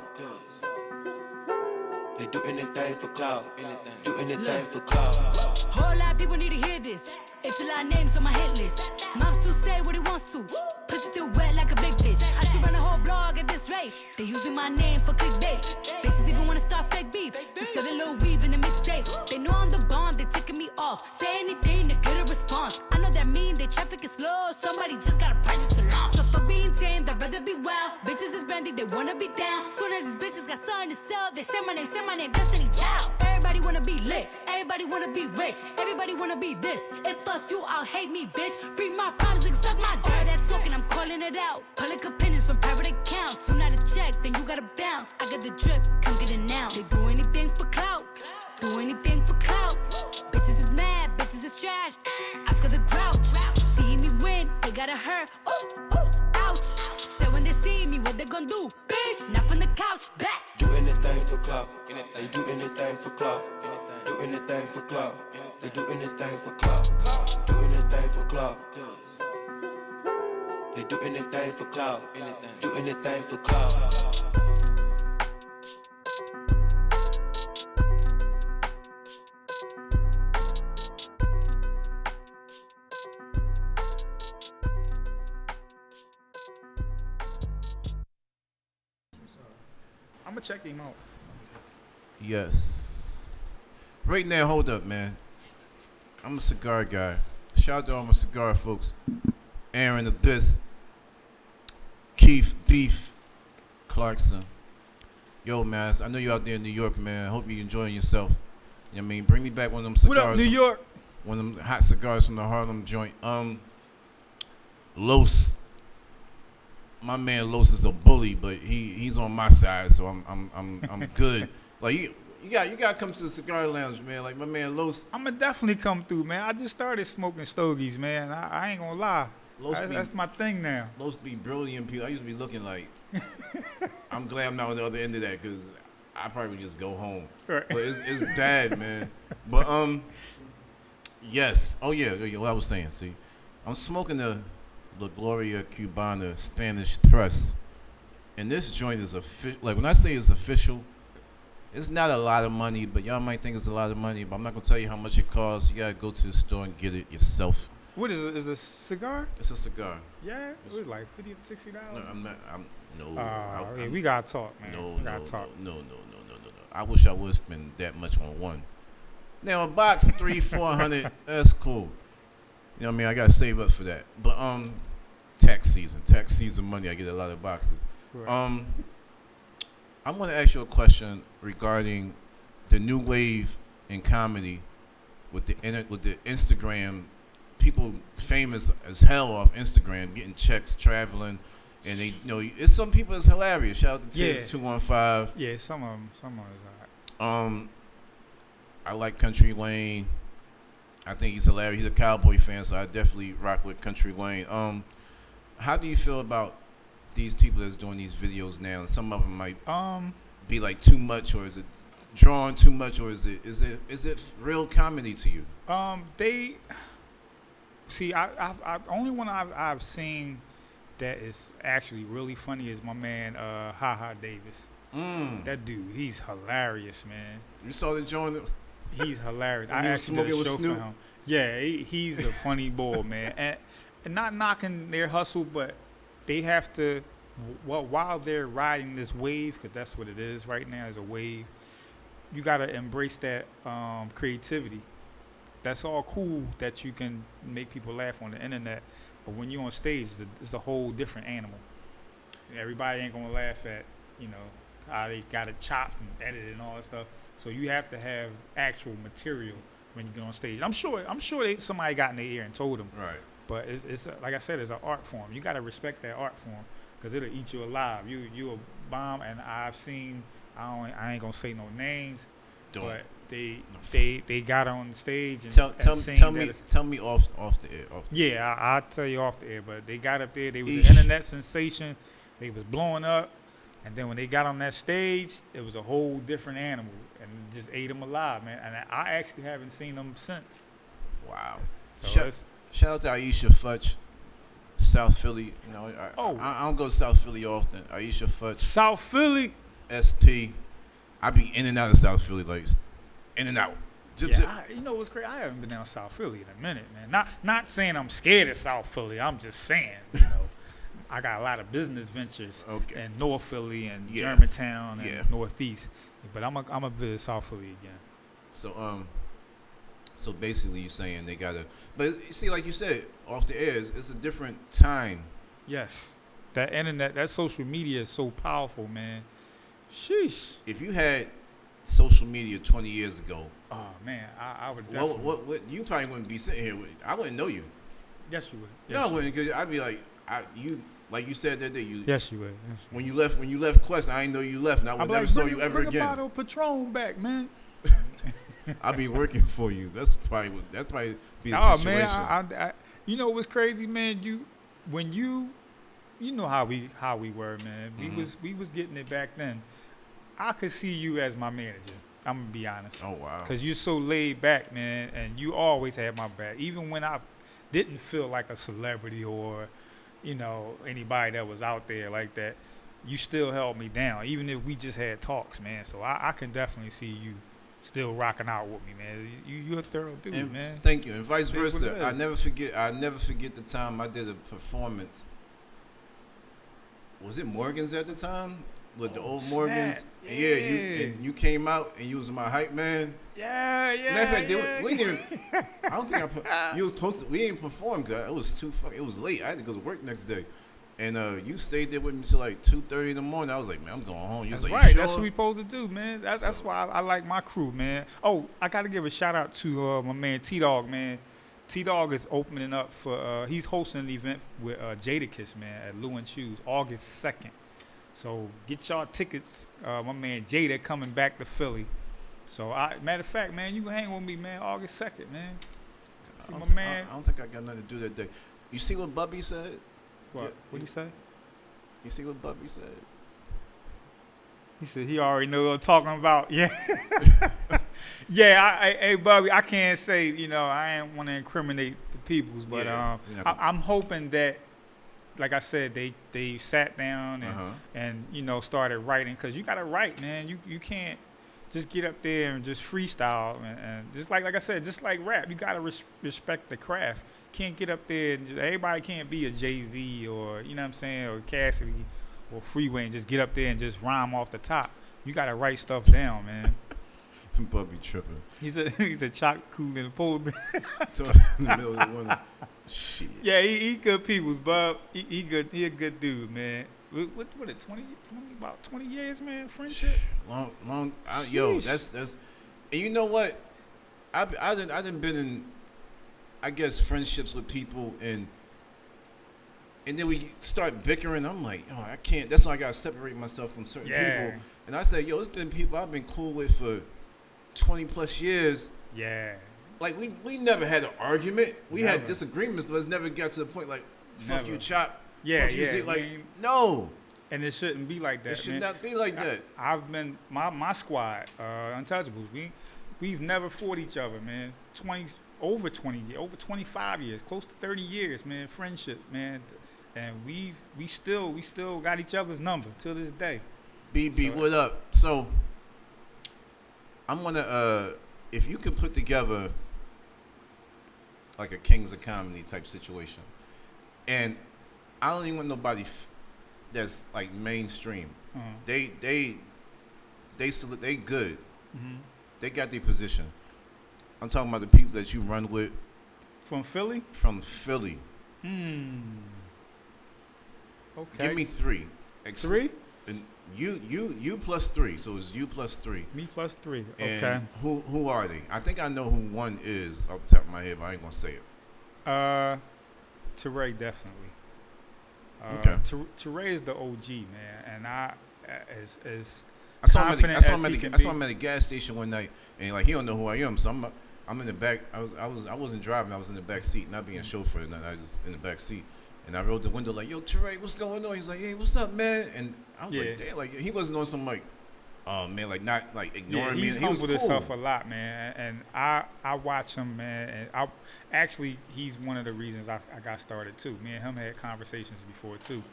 They do anything for clout. Do anything for clout. Whole lot of people need to hear this. It's a lot of names on my hit list. Mouth still say what he wants to. Pussy still wet like a big bitch. I should run a whole blog at this rate. They using my name for clickbait. Bitches even wanna start fake beef. Just sell a little weave in the mixtape. They know I'm the bomb, they ticking me off. Say anything to get a response. I know that mean they traffic is slow. Somebody just gotta purchase a launch. So for being tamed, I'd rather be wild. Bitches is brandy, they wanna be down. Soon as these bitches got something to sell, they say my name, Destiny Child. Everybody wanna be lit, everybody wanna be rich, everybody wanna be this. If us you, I'll hate me, bitch. Bring my problems and suck my dick. That talking, I'm calling it out. Public opinions from private accounts. You not a check, then you gotta bounce. I got the drip, come get it now. They do anything for clout, do anything for clout. Bitches is mad, bitches is trash. Ask her the grouch. See me win, they gotta hurt. Ooh, ouch. So when they see me, what they gon' do? Bitch, not from the couch, back. Do anything for clout. They do anything for clout. Do anything for clout. They do anything for clout. Do anything for clout. They do anything for clout. Do anything for clout. I'm gonna check him out. Yes. Right now, hold up, man. I'm a cigar guy. Shout out to all my cigar folks. Aaron Abyss, Keith Beef, Clarkson. Yo, man, I know you're out there in New York, man. I hope you're enjoying yourself. You know what I mean? Bring me back one of them cigars. What up, New York? One of them hot cigars from the Harlem joint. Los. My man Los is a bully, but he's on my side, so I'm good. Like you gotta come to the cigar lounge, man. Like my man Los. I'ma definitely come through, man. I just started smoking stogies, man. I ain't gonna lie. That's my thing now. Los be brilliant people. I used to be looking like. I'm glad I'm not on the other end of that because I probably would just go home. Right. But it's bad, man. But yes. Oh yeah. What I was saying. See, I'm smoking the La Gloria Cubana Spanish Press, and this joint is like when I say it's official, it's not a lot of money, but y'all might think it's a lot of money. But I'm not gonna tell you how much it costs. You gotta go to the store and get it yourself. What is it? Is it a cigar? It's a cigar. Yeah, it was like $50 to $60. No, I'm not. Yeah, we gotta talk, man. No. No. I wish I would spend that much on one. Now a box 300-400, that's cool. You know what I mean? I gotta save up for that. But tax season money. I get a lot of boxes. Right. I'm gonna ask you a question regarding the new wave in comedy with the Instagram. People famous as hell off Instagram, getting checks, traveling, and they, it's some people that's hilarious. Shout out to Tiz 215. Yeah, some of them is alright. I like Country Wayne. I think he's hilarious. He's a Cowboy fan, so I definitely rock with Country Wayne. How do you feel about these people that's doing these videos now? And some of them might be like too much, or is it drawing too much, or is it real comedy to you? They see. I only one I've seen that is actually really funny is my man Ha Davis. That dude, he's hilarious, man. You saw the joint? He's hilarious. I actually did a show for him. Yeah, he's a funny boy, man. And not knocking their hustle, but they have to, while they're riding this wave, because that's what it is right now, is a wave, you got to embrace that creativity. That's all cool that you can make people laugh on the internet, but when you're on stage, it's a whole different animal. Everybody ain't going to laugh at, how they got it chopped and edited and all that stuff. So you have to have actual material when you get on stage. I'm sure somebody got in their ear and told them. Right. But it's like I said, it's an art form. You got to respect that art form because it'll eat you alive. You a bomb, and I've seen. I ain't gonna say no names, but they got on the stage and tell me off the air. Yeah, I'll tell you off the air. But they got up there. They was an internet sensation. They was blowing up. And then when they got on that stage, it was a whole different animal and just ate them alive, man. And I actually haven't seen them since. Wow. So shout out to Aisha Futch, South Philly. I don't go to South Philly often. Aisha Futch. South Philly. ST. I be in and out of South Philly, like in and out. You know what's crazy? I haven't been down South Philly in a minute, man. Not saying I'm scared of South Philly. I'm just saying, I got a lot of business ventures in North Philly and Germantown and Northeast, but I'm a visit South Philly again. So basically, you're saying they gotta, but you see, like you said, off the air, it's a different time. Yes, that internet, that social media is so powerful, man. Sheesh. If you had social media 20 years ago, oh man, I would definitely. What you probably wouldn't be sitting here with. I wouldn't know you. Yes, you would. No, I wouldn't, because I'd be like, like you said that day. Yes, you would. When you left Quest, I didn't know you left, and I would never saw you ever again. Bring a bottle of Patron back, man. I'll be working for you. That's probably be the situation. Man, I you know what's crazy, man? You know how we were, man. Mm-hmm. We was getting it back then. I could see you as my manager. I'm gonna be honest. Oh wow. Cause you're so laid back, man, and you always had my back, even when I didn't feel like a celebrity or, anybody that was out there like that. You still held me down, even if we just had talks, man. So I can definitely see you still rocking out with me, man. You're a thorough dude, man. Thank you, and vice versa. I never forget the time I did a performance. Was it Morgan's at the time? with the old Morgans. And you came out and you was my hype man. Yeah. Matter of fact, we didn't. I don't think you was supposed to. We didn't perform because it was it was late. I had to go to work next day, and you stayed there with me till like 2:30 in the morning. I was like, man, I'm going home. You was like, right. You sure? That's what we supposed to do, man. That's why I like my crew, man. Oh, I got to give a shout out to my man T-Dog, man. T-Dog is opening up for. He's hosting an event with Jadakiss, man, at Lou and Shoes, August 2nd. So get y'all tickets. My man Jada coming back to Philly. So matter of fact, man, you can hang with me, man, August 2nd, man. See my man. I don't think I got nothing to do that day. You see what Bubby said? What? Yeah. What'd he say? You see what Bubby said? He said he already knew what I'm talking about. Yeah. Hey, Bubby, I can't say, I ain't want to incriminate the peoples, but I'm hoping that, like I said, they sat down and started writing, because you got to write, man. You can't just get up there and just freestyle and just like I said, just like rap, you got to respect the craft. Can't get up there and everybody can't be a Jay-Z or, you know what I'm saying, or Cassidy or Freeway and just get up there and just rhyme off the top. You got to write stuff down, man. Bubby tripping. He's a chock cool in the polar bear. In the middle of the winter. Shit. Yeah, he good peoples, Bub. He good. He a good dude, man. What it 20 about 20 years, man, friendship. Long. That's. And you know what? I done been in, I guess, friendships with people and then we start bickering. I'm like, I can't. That's why I gotta separate myself from certain people. And I say, it's been people I've been cool with for 20 plus years. Yeah. Like we never had an argument. We had disagreements, but it's never got to the point like, fuck you, Chop. Yeah, fuck you, Zeke. Like, no. And it shouldn't be like that. It should not be like that. I've been my squad, Untouchables. We've never fought each other, man. Over 25 years, close to 30 years, man. Friendship, man. And we still got each other's number till this day. BB, what up? So I'm gonna if you could put together like a Kings of Comedy type situation, and I don't even want nobody that's like mainstream. They good. Mm-hmm. They got their position. I'm talking about the people that you run with. From Philly? From Philly. Okay. Give me 3. 3? And you plus 3. So it's you plus 3. Me plus 3. And okay. Who are they? I think I know who one is off the top of my head, but I ain't gonna say it. Teray definitely. Okay. Teray is the OG, man, and I saw him at a gas station one night, and like he don't know who I am, so I'm in the back. I wasn't driving. I was in the back seat, not being chauffeur. And I was in the back seat, and I rolled the window like, "Yo, Teray, what's going on?" He's like, "Hey, what's up, man?" And I was like, "Damn!" Like he wasn't on some like, oh man, like not like ignoring me. He's humbled himself a lot, man, and I watch him, man, and he's one of the reasons I got started too. Me and him had conversations before too.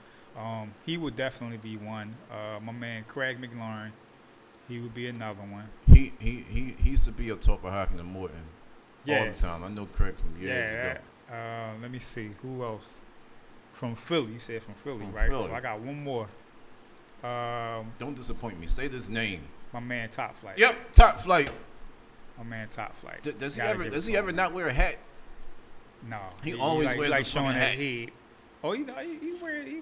He would definitely be one. My man Craig McLaurin, he would be another one. He used to be a top of Hoffman and Morton all the time. I know Craig from years ago. Let me see who else from Philly. You said from Philly, from right? Philly. So I got one more. Don't disappoint me. Say this name. My man Top Flight. Yep, Top Flight. My man Top Flight. Does he ever not wear a hat? No. He always wears a showing hat. that head. Oh, he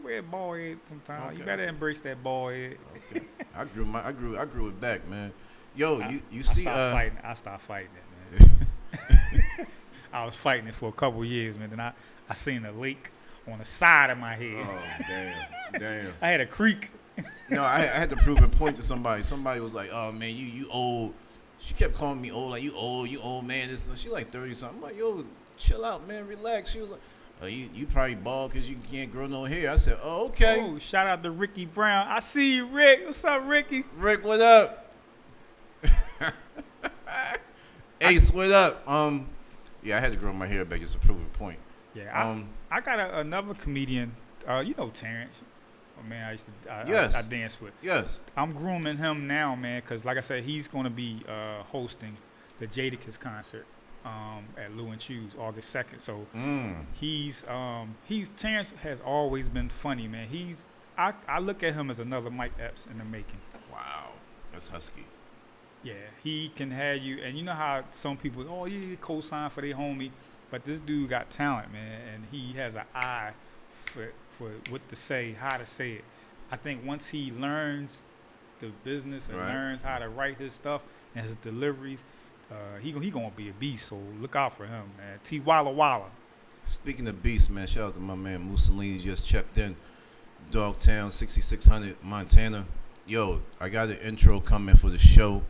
wear a ball head sometimes. Okay. You better embrace that ball head. Okay. I grew it back, man. Yo, you see I stopped fighting it, man. I was fighting it for a couple years, man. Then I seen a lake on the side of my head. Oh, damn. I had a creek. No, I had to prove a point to somebody. Somebody was like, "Oh man, you old." She kept calling me old, like you old man. She like 30 something. I'm like, yo, chill out, man, relax. She was like, "Oh, you probably bald because you can't grow no hair." I said, "Oh, okay." Oh, shout out to Ricky Brown. I see you, Rick. What's up, Ricky? Rick, what up? Ace, what up? Yeah, I had to grow my hair back just to prove a point. Yeah, I got another comedian. You know Terrence. Oh, man, I used to I dance with. Yes. I'm grooming him now, man, because like I said, he's going to be hosting the Jadakiss concert at Lou and Shoes August 2nd. So he's Terrence has always been funny, man. He's I look at him as another Mike Epps in the making. Wow, that's husky. Yeah, he can have you, and you know how some people, oh yeah, co-sign for their homie, but this dude got talent, man, and he has an eye for what to say, how to say it. I think once he learns the business and learns how to write his stuff and his deliveries, he gonna be a beast. So look out for him, man. T Walla Walla. Speaking of beasts, man, shout out to my man Mussolini, just checked in. Dogtown, 6600 Montana. Yo, I got an intro coming for the show.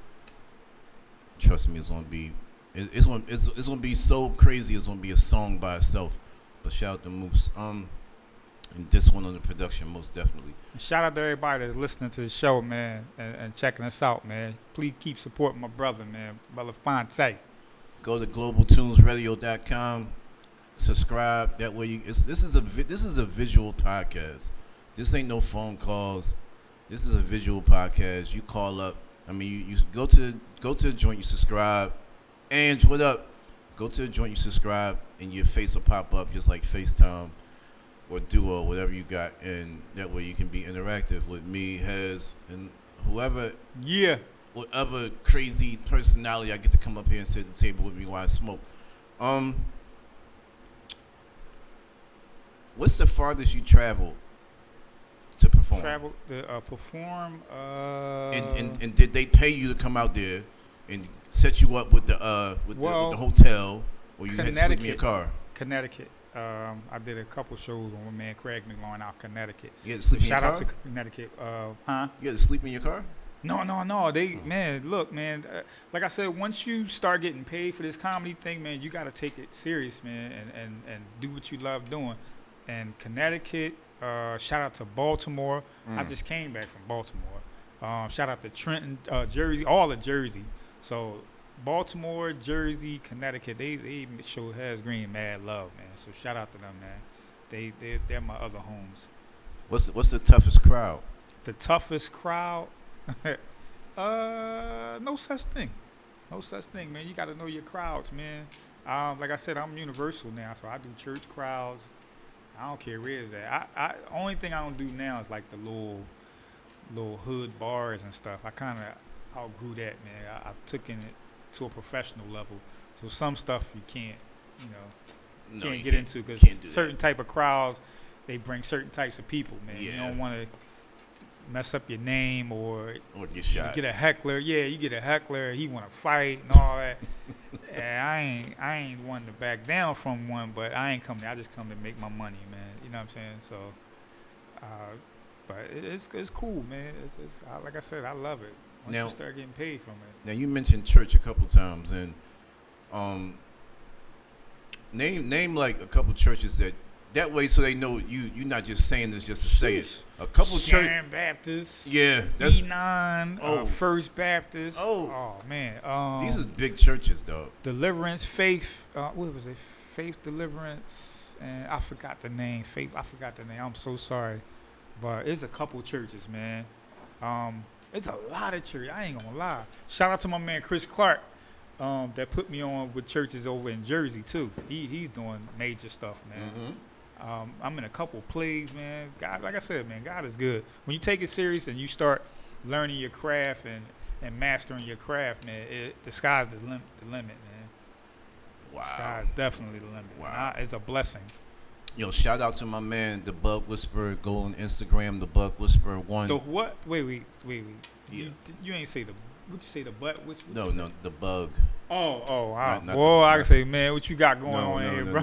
Trust me, it's gonna be be so crazy. It's gonna be a song by itself. But shout out to Moose. And this one on the production, most definitely. Shout out to everybody that's listening to the show, man, and checking us out, man. Please keep supporting my brother, man, Belafonte. Go to globaltunesradio.com. Subscribe. That way, this is a visual podcast. This ain't no phone calls. This is a visual podcast. You call up. I mean, you go to the joint, you subscribe. And what up? Go to the joint, you subscribe, and your face will pop up just like FaceTime or Duo, whatever you got. And that way you can be interactive with me, Hez, and whoever. Yeah. Whatever crazy personality I get to come up here and sit at the table with me while I smoke. What's the farthest you traveled to perform? Perform. And did they pay you to come out there and set you up with the hotel, or you had to sleep in your car? Connecticut. I did a couple shows with my man Craig McLaurin out Connecticut. You had to sleep in your car? Shout out to Connecticut. Huh? You had to sleep in your car? No. Man, look, man. Like I said, once you start getting paid for this comedy thing, man, you got to take it serious, man, and do what you love doing. And Connecticut, shout out to Baltimore. I just came back from Baltimore. Shout out to Trenton, Jersey, all of Jersey. So Baltimore, Jersey, Connecticut, they show Hez Green mad love, man. So shout out to them, man. They're my other homes. What's the toughest crowd? The toughest crowd? No such thing. No such thing, man. You got to know your crowds, man. Like I said, I'm universal now, so I do church crowds. I don't care where it's at. Only thing I don't do now is like the little hood bars and stuff. I kind of outgrew that, man. I've taken it to a professional level. So some stuff you can't, can't get into because certain type of crowds, they bring certain types of people, man. Yeah. You don't want to mess up your name or get shot. You get a heckler. Yeah, you get a heckler. He want to fight and all that. And I ain't wanting to back down from one, but I ain't coming. I just come to make my money, man. You know what I'm saying? So, but it's cool, man. It's like I said, I love it. Once you start getting paid from it. Now you mentioned church a couple times, and name like a couple churches that way, so they know you're not just saying this just to say it. A couple churches. Baptist. Yeah, that's E9. First Baptist. Oh man. These is big churches, though. Deliverance, Faith. What was it? Faith, Deliverance, and I forgot the name. Faith. I forgot the name. I'm so sorry, but it's a couple churches, man. It's a lot of churches. I ain't gonna lie. Shout out to my man Chris Clark. That put me on with churches over in Jersey too. He's doing major stuff, man. Mm-hmm. I'm in a couple plays, man. God, like I said, man, God is good. When you take it serious and you start learning your craft and mastering your craft, man, the sky's the limit, man. Wow. The sky's definitely the limit. Wow. It's a blessing. Yo, shout out to my man, the Bug Whisperer. Go on Instagram, the Bug Whisperer 1. The what? Wait. Yeah. You ain't say what'd you say, the butt whisperer? No, the Bug. Oh, boy, I can say, man, what you got going on here, bro?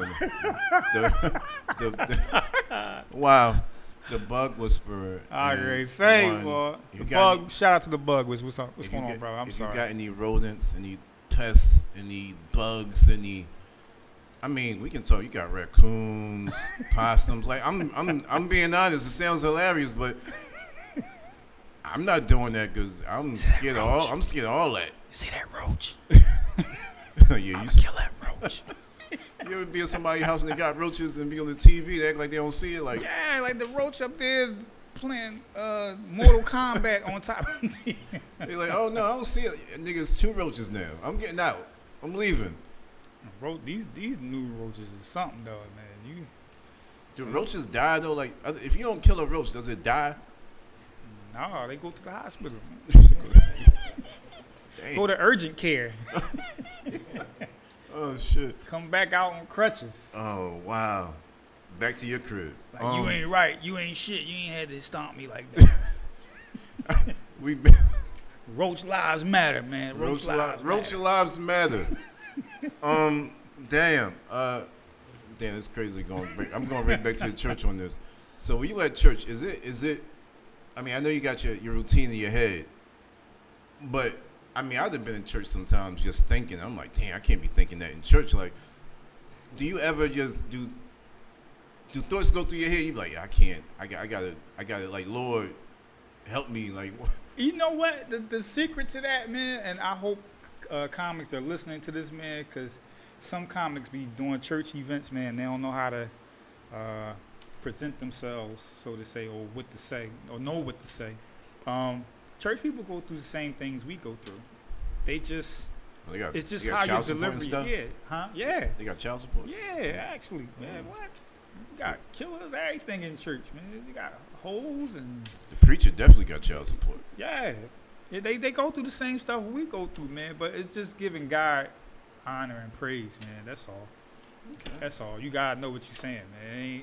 Wow, the Bug Whisperer. I can say, boy. The Bug. Shout out to the Bug. What's going on, bro? I'm sorry. If you got any rodents, any pests, any bugs, I mean, we can talk. You got raccoons, possums. Like I'm being honest. It sounds hilarious, but I'm not doing that because I'm scared of all. I'm scared of all that. You see that roach? Yeah, you kill that roach. You ever be at somebody's house and they got roaches and be on the TV? They act like they don't see it. Like yeah, like the roach up there playing Mortal Kombat on top of the TV. They're like, oh no, I don't see it. Niggas, 2 roaches now. I'm getting out. I'm leaving. These new roaches is something though, man. Do roaches die though? Like, if you don't kill a roach, does it die? No, they go to the hospital. Dang. Go to urgent care. Oh shit. Come back out on crutches. Oh wow. Back to your crib. Like, you ain't right. You ain't shit. You ain't had to stomp me like that. We been Roach lives matter, man. Roach lives matter. Damn. Damn, it's crazy. I'm going right back to the church on this. So when you at church, is it? I mean, I know you got your routine in your head, but I mean, I've been in church sometimes just thinking. I'm like, damn, I can't be thinking that in church. Like, do you ever just do thoughts go through your head? You be like, yeah, I can't. I gotta. Like, Lord, help me. Like, you know what? The secret to that, man, and I hope comics are listening to this, man, because some comics be doing church events, man. They don't know how to present themselves, so to say, or what to say, or know what to say. Church people go through the same things we go through. They just, it's just how you deliver. Yeah, huh? Yeah. They got child support. Yeah, actually, man. What? You got killers, everything in church, man. You got hoes and. The preacher definitely got child support. Yeah, they go through the same stuff we go through, man. But it's just giving God honor and praise, man. That's all. Okay. That's all. You gotta know what you're saying, man.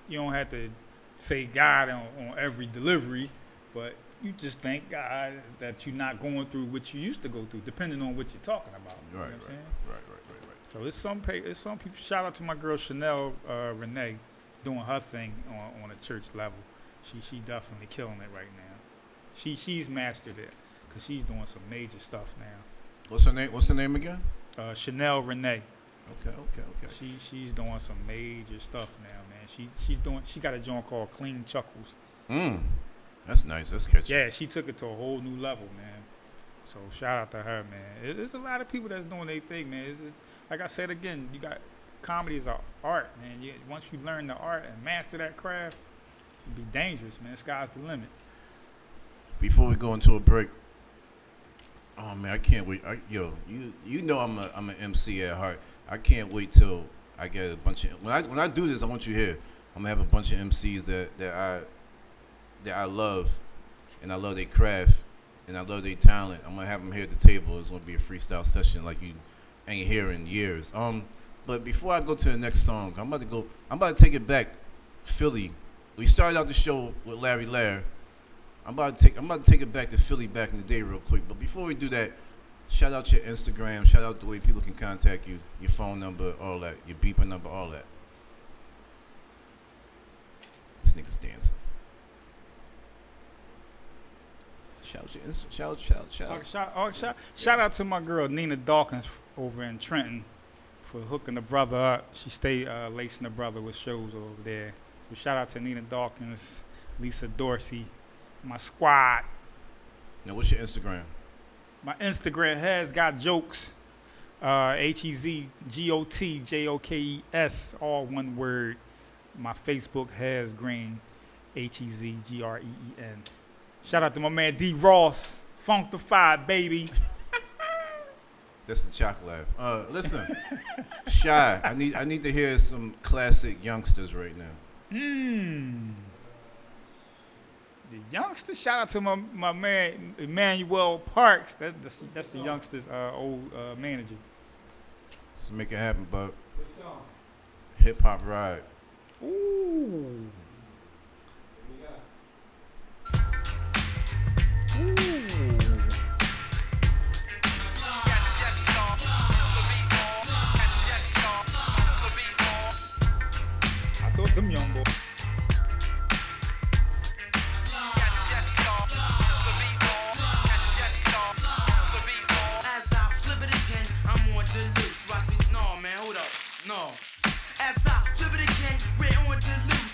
You don't have to say God on every delivery, but you just thank God that you're not going through what you used to go through, depending on what you're talking about. You know what I'm saying? Right. So it's some people. Shout out to my girl Chanel Renee doing her thing on a church level. She definitely killing it right now. She's mastered it because she's doing some major stuff now. What's her name again? Chanel Renee. Okay. She's doing some major stuff now, man. She got a joint called Clean Chuckles. That's nice. That's catchy. Yeah, she took it to a whole new level, man. So shout out to her, man. There's a lot of people that's doing their thing, man. It's like I said again, you got comedy is an art, man. Once you learn the art and master that craft, it'd be dangerous, man. Sky's the limit. Before we go into a break, oh man, I can't wait. You know I'm an MC at heart. I can't wait till I get a bunch of when I do this. I want you here. I'm gonna have a bunch of MCs that I love, and I love their craft, and I love their talent. I'm gonna have them here at the table. It's gonna be a freestyle session like you ain't here in years. But before I go to the next song, I'm about to take it back, Philly. We started out the show with Larry Lair. I'm about to take it back to Philly back in the day real quick. But before we do that, shout out your Instagram, shout out the way people can contact you, your phone number, all that, your beeper number, all that. This nigga's dancing. Shout out to my girl Nina Dawkins over in Trenton for hooking the brother up. She stayed lacing the brother with shows over there. So shout out to Nina Dawkins, Lisa Dorsey, my squad. Now, what's your Instagram? My Instagram has got jokes. HEZGOTJOKES, all one word. My Facebook has green, HEZGREEN. Shout out to my man D Ross, Funkified, baby. That's the chocolate laugh. Listen, Shy, I need to hear some classic youngsters right now. The youngsters. Shout out to my man Emmanuel Parks. That's the youngsters' old manager. Let's make it happen, bud. Hip Hop Ride. Ooh. I thought them young boys. As I flip it again, I'm on the loose. Watch me, no man, hold up, no. As I flip it again, we're on the loose.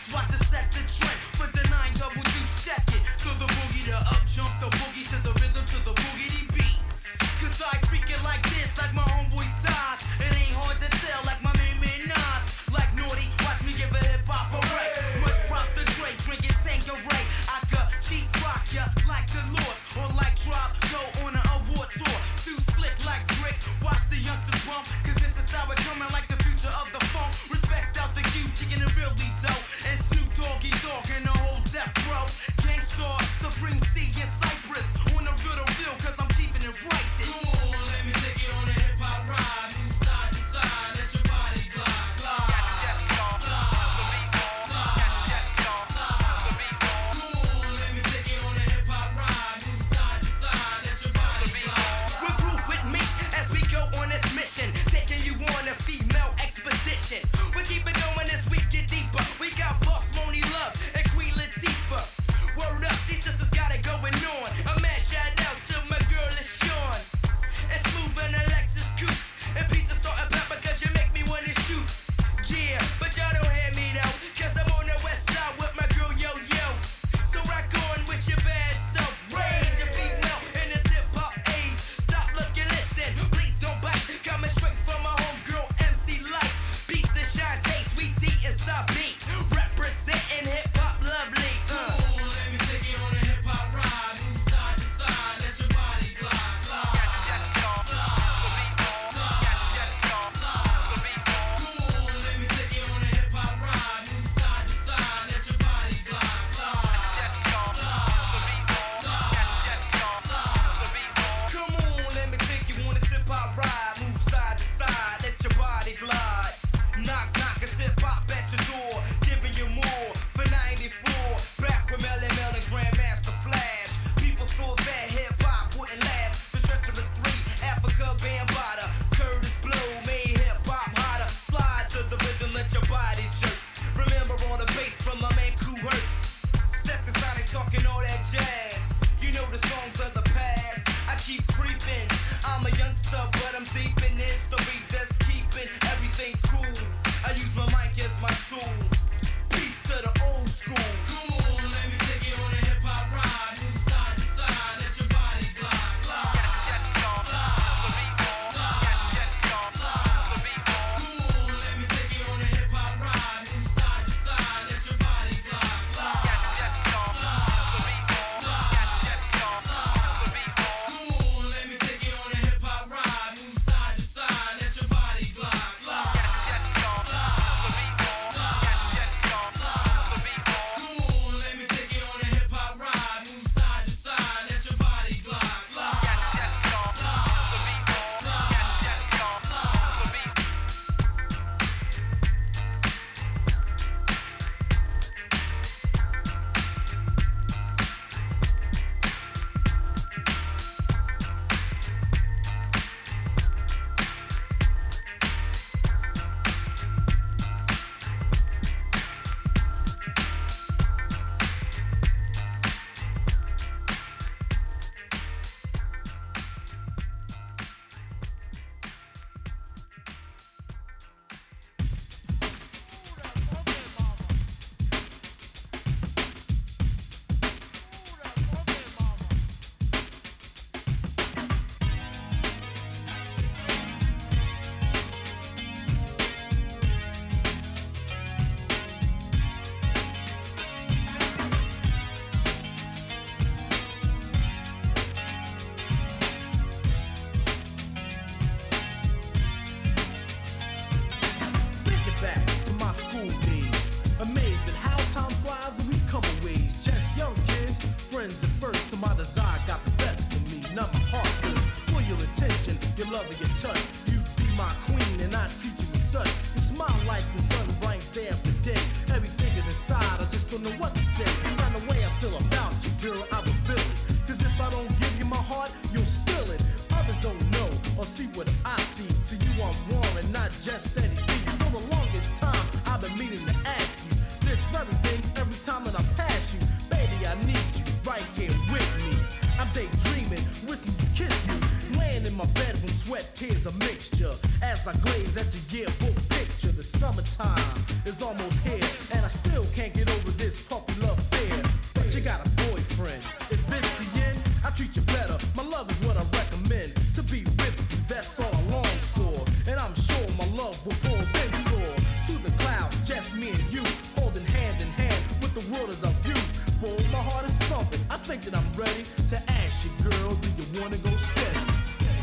your touch. You be my queen and I treat you as such. You smile like the sun brightens day after day. Everything is inside, I just don't know what to say. Find the way I feel about you, girl, I will feel it. Cause if I don't give you my heart, you'll steal it. Others don't know or see what I see. To you I'm warm and not just steady beat. For the longest time, I've been meaning to ask you this very thing every time that I pass you. Baby, I need you right here with me. I'm daydreaming, wishing you kiss me. Laying in my bedroom, sweat, tears, a mixture. As I glaze at your yearbook picture. The summertime is almost here, and I still can't get over this puppy love affair. But you got a boyfriend, is this the end? I treat you better, my love is what I recommend. To be with you, that's all I long for. And I'm sure my love will pull them soar to the clouds, just me and you, holding hand in hand with the world as a view. Boy, my heart is thumping, I think that I'm ready to ask you, girl, do you wanna go steady?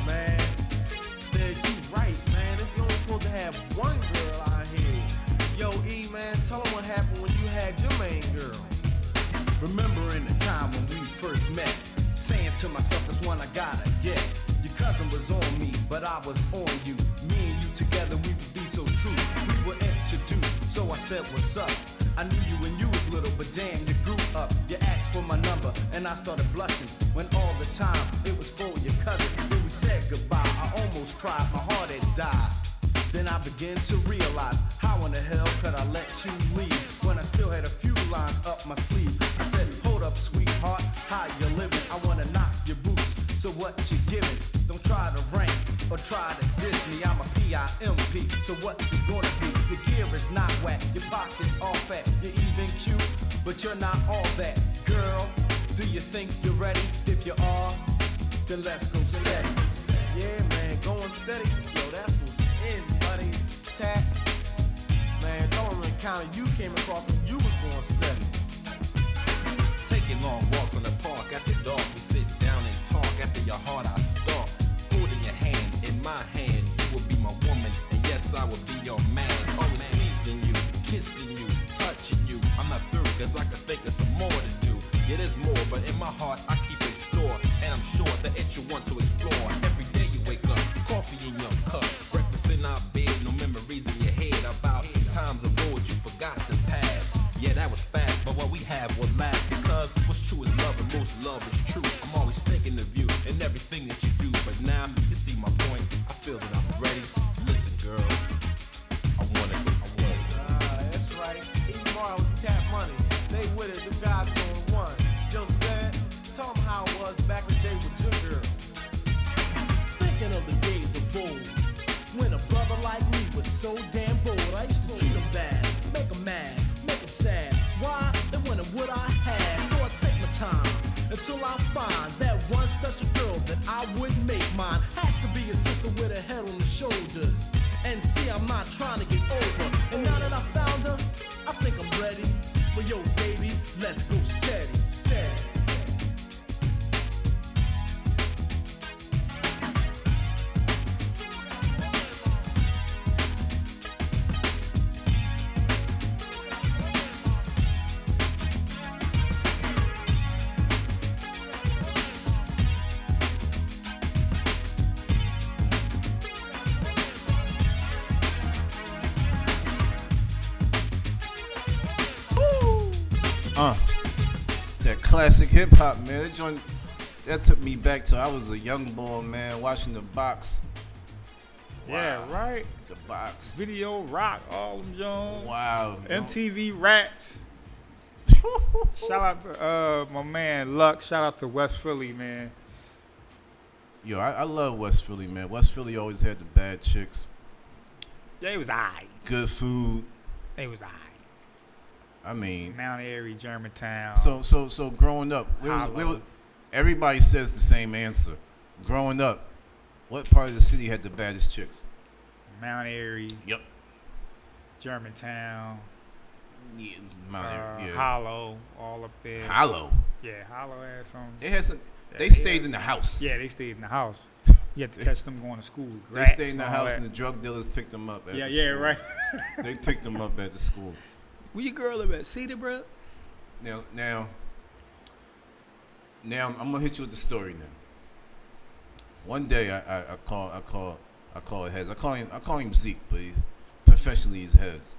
Man, steady, you right, man. If you only supposed to have one girl out here. Yo, E, man, tell them what happened when you had your main girl. Remembering the time when we first met, saying to myself, this one I gotta get. Your cousin was on me, but I was on you. Me and you together, we would be so true. We were introduced, so I said, what's up? I knew you when you was little, but damn, you grew up. You asked for my number, and I started blushing. When all the time, it was for your cousin. Then we said goodbye, I almost cried, my heart had died. Then I began to realize, how in the hell could I let you leave? When I still had a few lines up my sleeve. I said, hold up, sweetheart, how you living? I wanna knock your boots, so what you giving? Don't try to rank or try to diss me. I'm a P.I.M.P., so what's it gonna be? Your gear is not whack, your pockets all fat. You're even cute, but you're not all that. Girl, do you think you're ready? If you are, then let's go steady. Yeah, man, going steady. Yo, that's what's in, buddy. Tat. Man, Norman County, you came across when you was going steady. Taking long walks on the park after dark. We sit down and talk. After your heart I start. Holding your hand in my hand. You will be my woman, and yes, I will be your man. Always squeezing you, kissing you, touching you. I'm not through, cause I can think of some more to do. Yeah, there's more, but in my heart I keep it stored. And I'm sure that it you want to explore. Every day you wake up, coffee in your cup. Breakfast in our bed, no memories in your head about times of old you forgot the past. Yeah, that was fast, but what we have will last. Because what's true is love, and most love is true. I'm always thinking of you and everything that you do. But now, you see my point, I feel that I'm ready. Listen, girl, I wanna go steady. That's right. Even Morrow was Tap Money. They with it, the guys on one. Yo, Stan, tell them how it was back in the day with your girl. Thinking of the days of old, when a brother like me was so damn bold. I used to treat him bad, make him mad, make him sad. Why? They wanted what I had, so I take my time until I find that one special girl that I would make mine. Has to be a sister with a head on the shoulders. And see, I'm not trying to get over. And now that I found her, I think I'm ready. Well, yo, baby, let's go steady, steady. That classic hip hop, man. That took me back to I was a young boy, man, watching the box. Yeah, right. The box. Video Rock, all them Jones. Wow. MTV Raps. Shout out to my man Luck. Shout out to West Philly, man. Yo, I love West Philly, man. West Philly always had the bad chicks. Yeah, it was aight. Good food. It was aight. I mean, Mount Airy, Germantown. So growing up, everybody says the same answer. Growing up, what part of the city had the baddest chicks? Mount Airy. Yep. Germantown. Yeah, Mount Airy. Yeah. Hollow, all up there. Hollow. Yeah, Hollow had some. They had some. They stayed in the house. Yeah, they stayed in the house. You had to catch them going to school. They stayed in the house, and the drug dealers picked them up. At the school. Right. They picked them up at the school. Where your girl live at? Cedar, bro? Now, I'm gonna hit you with the story now. One day I call I call it Hez. I call him Zeke, but professionally he's Hez.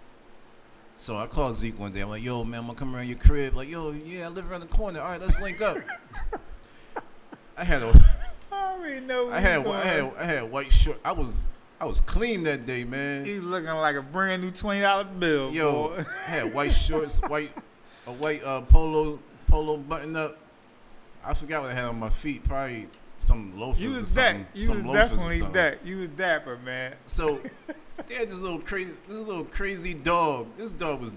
So I called Zeke one day. I'm like, yo, man, I'm gonna come around your crib. Like, yo, yeah, I live around the corner. All right, let's link up. I had white short. I was clean that day, man. He's looking like a brand new $20 bill. Yo, boy. I had white shorts, a white polo button up. I forgot what I had on my feet. Probably some loafers You or was something. You was definitely that. You was dapper, man. So they had this little crazy dog. This dog was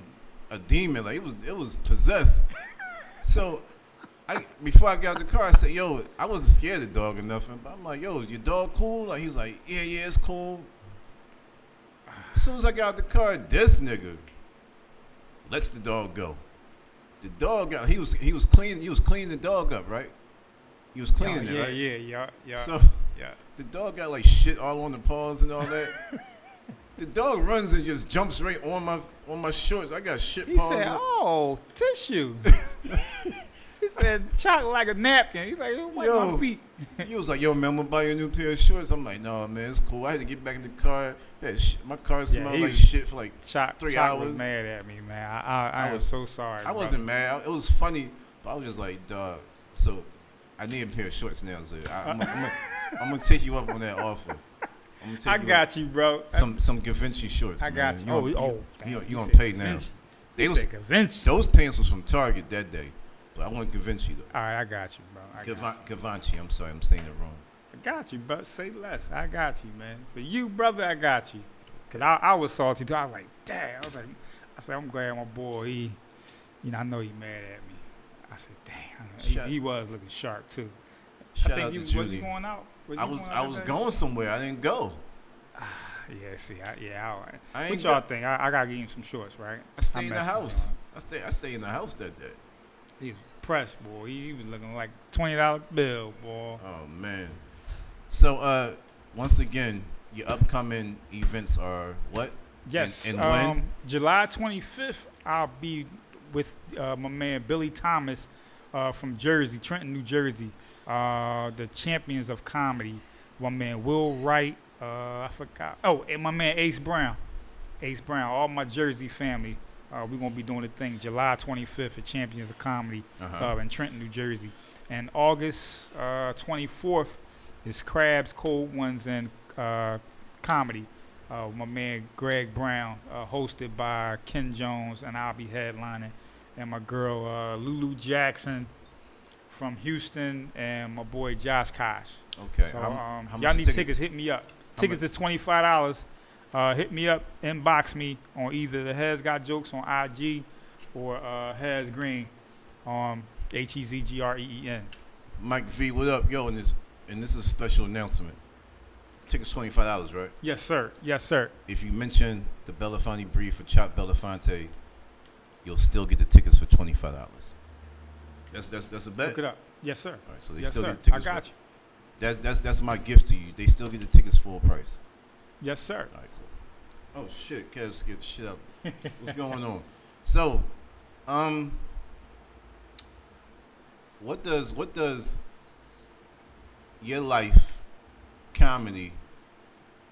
a demon. Like it was possessed. So before I got out the car, I said, yo, I wasn't scared of the dog or nothing. But I'm like, yo, is your dog cool? Like he was like, yeah, it's cool. As soon as I got out the car, this nigga lets the dog go. The dog got he was cleaning the dog up, right? He was cleaning it, right? Yeah. So yeah. The dog got like shit all on the paws and all that. The dog runs and just jumps right on my shorts. I got shit paws. He said, "Oh, tissue." He said, "Chalk like a napkin." He's like, "Wipe my feet." He was like, "Yo, man, I'm gonna buy you a new pair of shorts." I'm like, "No, man, it's cool." I had to get back in the car. My car smelled like shit for like 3 Chalk hours. was mad at me, man. I was so sorry. I wasn't mad. It was funny, but I was just like, dog. So I need a pair of shorts now. So I'm gonna take you up on that offer. I got you, bro. Some Givenchy shorts. I got you. You gonna pay now? Those pants was from Target that day, but I want Givenchy though. All right, I got you, bro. Givenchy. I'm sorry, I'm saying it wrong. I got you, but say less. I got you, man. For you, brother, I got you. Cause I was salty too. I was like, damn. I said, I'm glad my boy. I know he mad at me. I said, damn. He was looking sharp too. Shout out to Judy. Was you going out? I was going somewhere. I didn't go. Yeah, see, what y'all think? I gotta give him some shorts, right? I stay in the house. I stay in the house that day. He was pressed, boy. He was looking like $20 bill, boy. Oh man. So once again, your upcoming events are what? Yes. And when? July 25th, I'll be with my man Billy Thomas from Jersey, Trenton, New Jersey. The Champions of Comedy. My man Will Wright. I forgot. Oh, and my man Ace Brown. All my Jersey family. We're going to be doing the thing July 25th at Champions of Comedy in Trenton, New Jersey. And August 24th is Crabs, Cold Ones, and Comedy. My man Greg Brown, hosted by Ken Jones, and I'll be headlining. And my girl Lulu Jackson from Houston, and my boy Josh Kosh. Okay. So how y'all need tickets, hit me up. Tickets is $25. Hit me up, inbox me on either the Hez Got Jokes on IG or Hez Green on HEZGREEN. Mike V, what up? Yo, and this is a special announcement. Tickets $25, right? Yes, sir. If you mention the Belafonte Brief or Chop Belafonte, you'll still get the tickets for $25. That's a bet. Look it up. Yes, sir. All right, so they still get the tickets. I got you. That's my gift to you. They still get the tickets full price. Yes, sir. All right, cool. Oh shit, Kev scared the shit out. What's going on? So, what does your life, comedy,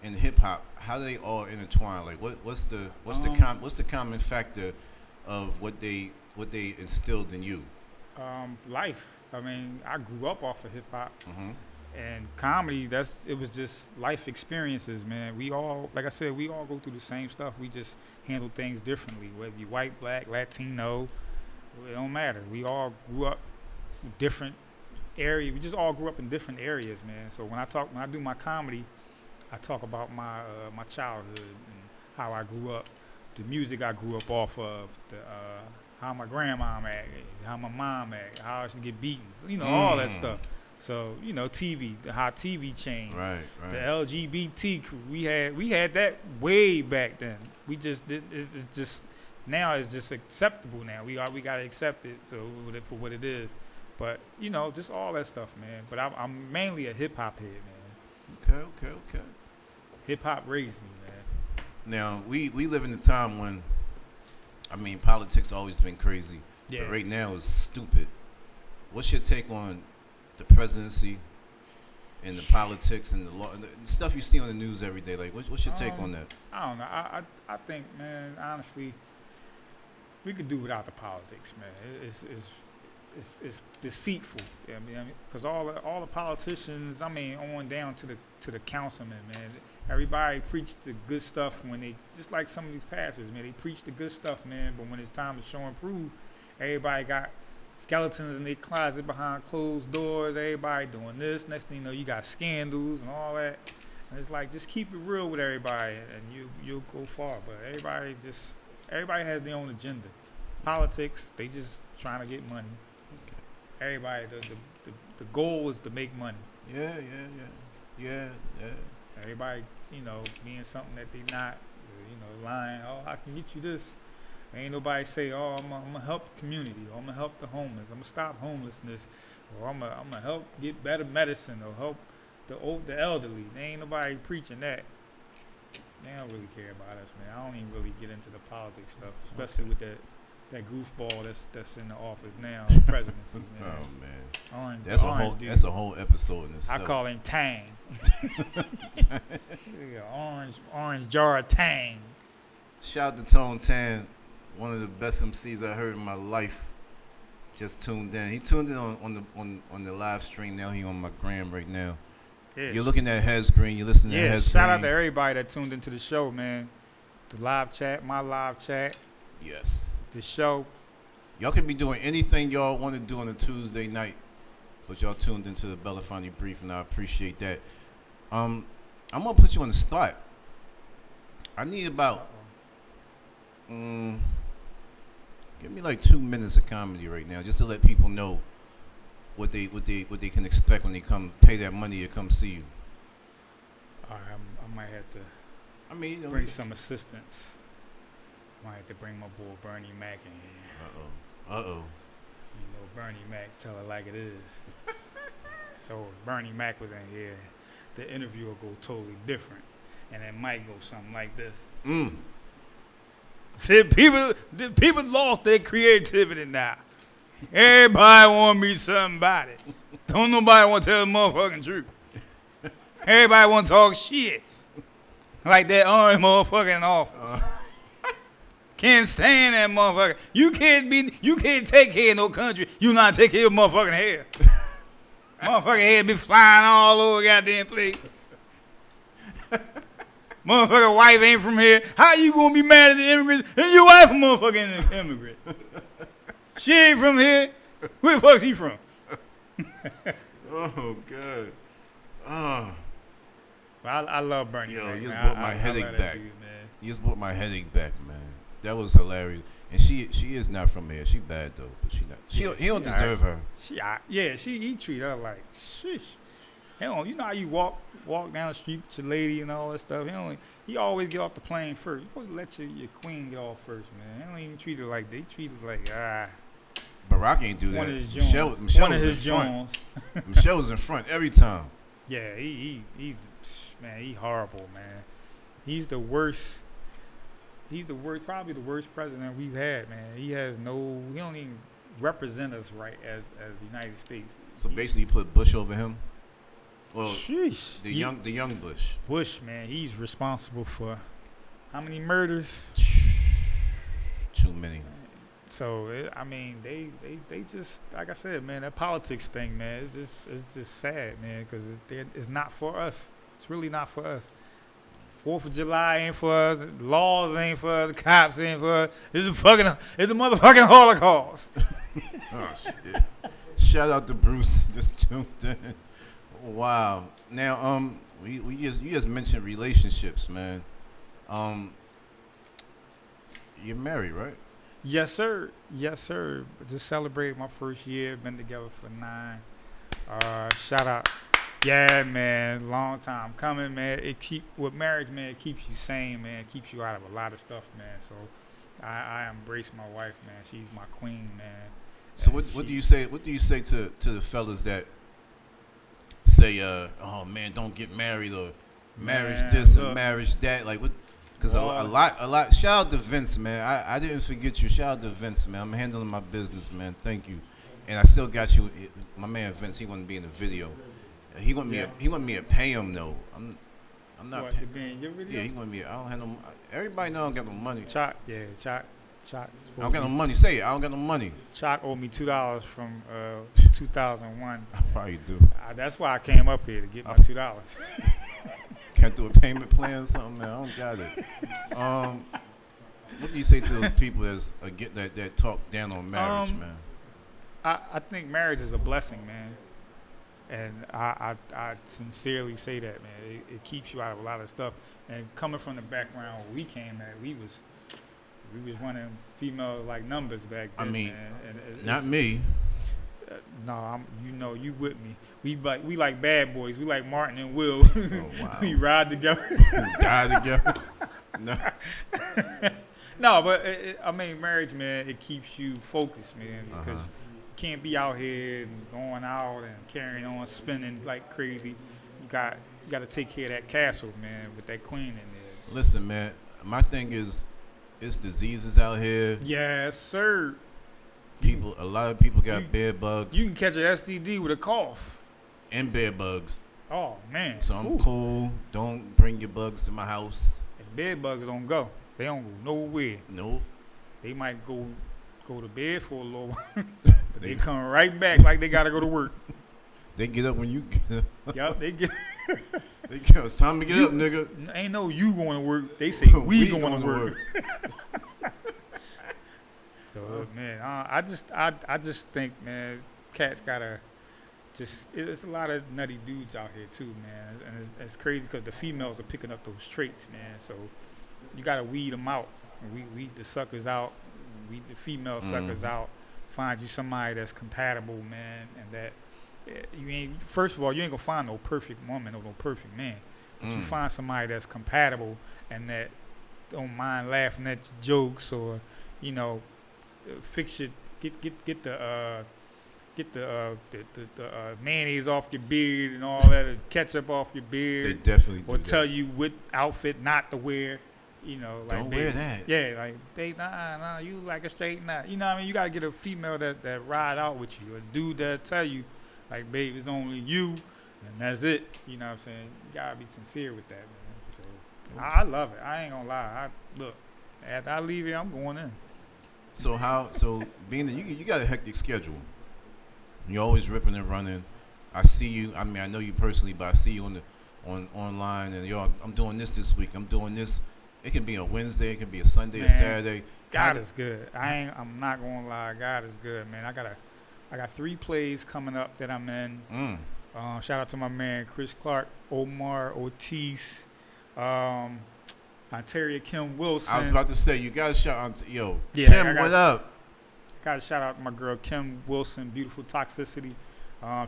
and hip hop, how do they all intertwine? Like, what's the common factor of what they instilled in you? Life. I mean, I grew up off of hip hop. And comedy, it was just life experiences, man. We all, like I said, we all go through the same stuff. We just handle things differently. Whether you're white, black, Latino, it don't matter. We all grew up in different areas. We just all grew up in different areas, man. So when I do my comedy, I talk about my childhood and how I grew up, the music I grew up off of, how my grandma acted, how my mom acted, how I should get beaten, all that stuff. So, TV, how TV changed. Right. The LGBT crew, we had that way back then. We just did. It's just now it's just acceptable. Now we gotta accept it for what it is. But just all that stuff, man. But I'm mainly a hip hop head, man. Okay. Hip hop raised me, man. Now we live in a time when, politics always been crazy. Yeah. But right now it's stupid. What's your take on the presidency and the politics and the law, and the stuff you see on the news every day. Like, what's your take on that? I don't know. I think, man, honestly, we could do without the politics, man. It's deceitful. I mean, because all the politicians, I mean, on down to the councilmen, man. Everybody preach the good stuff when they, just like some of these pastors, man. They preach the good stuff, man. But when it's time to show and prove, everybody got skeletons in their closet behind closed doors. Everybody doing this. Next thing you know, you got scandals and all that. And it's like, just keep it real with everybody, and you'll go far. But everybody has their own agenda. Politics, they just trying to get money. Everybody, the goal is to make money. Yeah. Everybody, being something that they not, lying. Oh, I can get you this. Ain't nobody say, oh, I'm gonna help the community, or I'm gonna help the homeless, I'm gonna stop homelessness, or I'm gonna help get better medicine, or help the elderly. There ain't nobody preaching that. They don't really care about us, man. I don't even really get into the politics stuff, especially with that goofball that's in the office now, the presidency, man. Oh man, that's a whole episode in itself. I call him Tang. orange jar of Tang. Shout out to Tone Tan, one of the best MCs I heard in my life. Just tuned in. He tuned in on the live stream. Now he on my gram right now. Yes. You're looking at Heads Green. You're listening to Heads Green. Shout out to everybody that tuned into the show, man. The live chat, my live chat. Yes. The show. Y'all can be doing anything y'all want to do on a Tuesday night, but y'all tuned into the Belafonte Brief, and I appreciate that. I'm gonna put you on the spot. I need about give me like 2 minutes of comedy right now, just to let people know what they can expect when they come pay that money to come see you. All right, I might have to. I mean, bring some assistance. Might have to bring my boy Bernie Mac in here. Uh-oh. Bernie Mac, tell it like it is. So if Bernie Mac was in here, the interview will go totally different. And it might go something like this. See, people lost their creativity now. Everybody want to be somebody. Don't nobody want to tell the motherfucking truth. Everybody want to talk shit. Like that orange motherfucking office. Can't stand that motherfucker. You can't take care of no country. You not take care of motherfucking hair. Motherfucking hair be flying all over goddamn place. Motherfucking wife ain't from here. How you gonna be mad at the immigrants and your wife a motherfucking immigrant? She ain't from here. Where the fuck she from? Oh God. Oh. I love Bernie. Yo, Mac, you just man. brought my headache back. Dude, man. You just brought my headache back, man. That was hilarious. And she is not from here. She bad though, but she not. He don't deserve her. He treat her like shish. You know how you walk down the street with your lady and all that stuff. He always get off the plane first. You supposed to let your queen get off first, man. They don't even treat her like they treat her like Barack ain't do that. Michelle was in front. Michelle was in front every time. Yeah, he horrible, man. He's the worst, probably the worst president we've had, man. He don't even represent us right as the United States. So basically, you put Bush over him. Well, sheesh. The young Bush. Bush, man, he's responsible for how many murders? Too many. So they just, like I said, man, that politics thing, man, it's just sad, man, because it's not for us. It's really not for us. 4th of July ain't for us. Laws ain't for us. Cops ain't for us. It's a motherfucking Holocaust. Oh shit! Shout out to Bruce, just tuned in. Wow. Now, you just mentioned relationships, man. You're married, right? Yes, sir. Just celebrated my first year. Been together for 9. Shout out. Yeah, man. Long time coming, man. With marriage, man, it keeps you sane, man. It keeps you out of a lot of stuff, man. So I embrace my wife, man. She's my queen, man. So what do you say? What do you say to the fellas that say, "Oh man, don't get married," or "marriage this and marriage that"? Like what? Because a lot. Shout out to Vince, man. I didn't forget you. Shout out to Vince, man. I'm handling my business, man. Thank you. And I still got you. My man Vince, he wanted to be in the video. He want me to pay him though. I'm not. What, to be in your video? Yeah, he want me. I don't have no. Everybody know I don't got no money. Chalk. Chalk. I don't got no money. Say it. I don't got no money. Chalk owed me $2 from 2001. I probably do. That's why I came up here to get my $2. Can't do a payment plan or something, man. I don't got it. What do you say to those people that talk down on marriage, man? I think marriage is a blessing, man. And I sincerely say that, man. It keeps you out of a lot of stuff. And coming from the background we came at, we was running females like numbers back then. I mean, man. And not me. No, you with me. We like bad boys. We like Martin and Will. Oh, wow. We ride together. Die together. No. No, but I mean, marriage, man, it keeps you focused, man, because you can't be out here and going out and carrying on, spending like crazy. You got to take care of that castle, man, with that queen in there. Listen, man, my thing is, it's diseases out here. Yes, sir. A lot of people got bed bugs. You can catch an STD with a cough. And bed bugs. Oh, man. So I'm cool. Don't bring your bugs to my house. And bed bugs don't go. They don't go nowhere. Nope. They might go to bed for a little while, but they come right back like they got to go to work. They get up when you get up. Yup, they get. It's time to get up, nigga. Ain't no you going to work. They say we going to work. So man, I just think, man, cats gotta it's a lot of nutty dudes out here too, man, and it's crazy because the females are picking up those traits, man. So you gotta weed them out. Weed the suckers out. Weed the female suckers out. Find you somebody that's compatible, man, and that you ain't. First of all, you ain't gonna find no perfect woman or no perfect man, but you find somebody that's compatible and that don't mind laughing at your jokes or, fix your get the mayonnaise off your beard and all that, ketchup off your beard. They definitely do. Or tell you what outfit not to wear. Like, don't wear that. Yeah, like, babe, nah, you like a straight nah. You know what I mean? You gotta get a female that ride out with you, a dude that tell you, like, babe, it's only you, and that's it. You know what I'm saying? You gotta be sincere with that, man. So I love it. I ain't gonna lie. Look, after I leave here, I'm going in. So being that you got a hectic schedule, you're always ripping and running. I see you. I mean, I know you personally, but I see you on online, and I'm doing this week. I'm doing this. It can be a Wednesday, it can be a Sunday, a Saturday. God is good. I'm not gonna lie. God is good, man. I got 3 plays coming up that I'm in. Shout out to my man Chris Clark, Omar Ortiz, Ontario Kim Wilson. I was about to say, you got to shout out to Kim, what up? Got to shout out to my girl Kim Wilson, Beautiful Toxicity.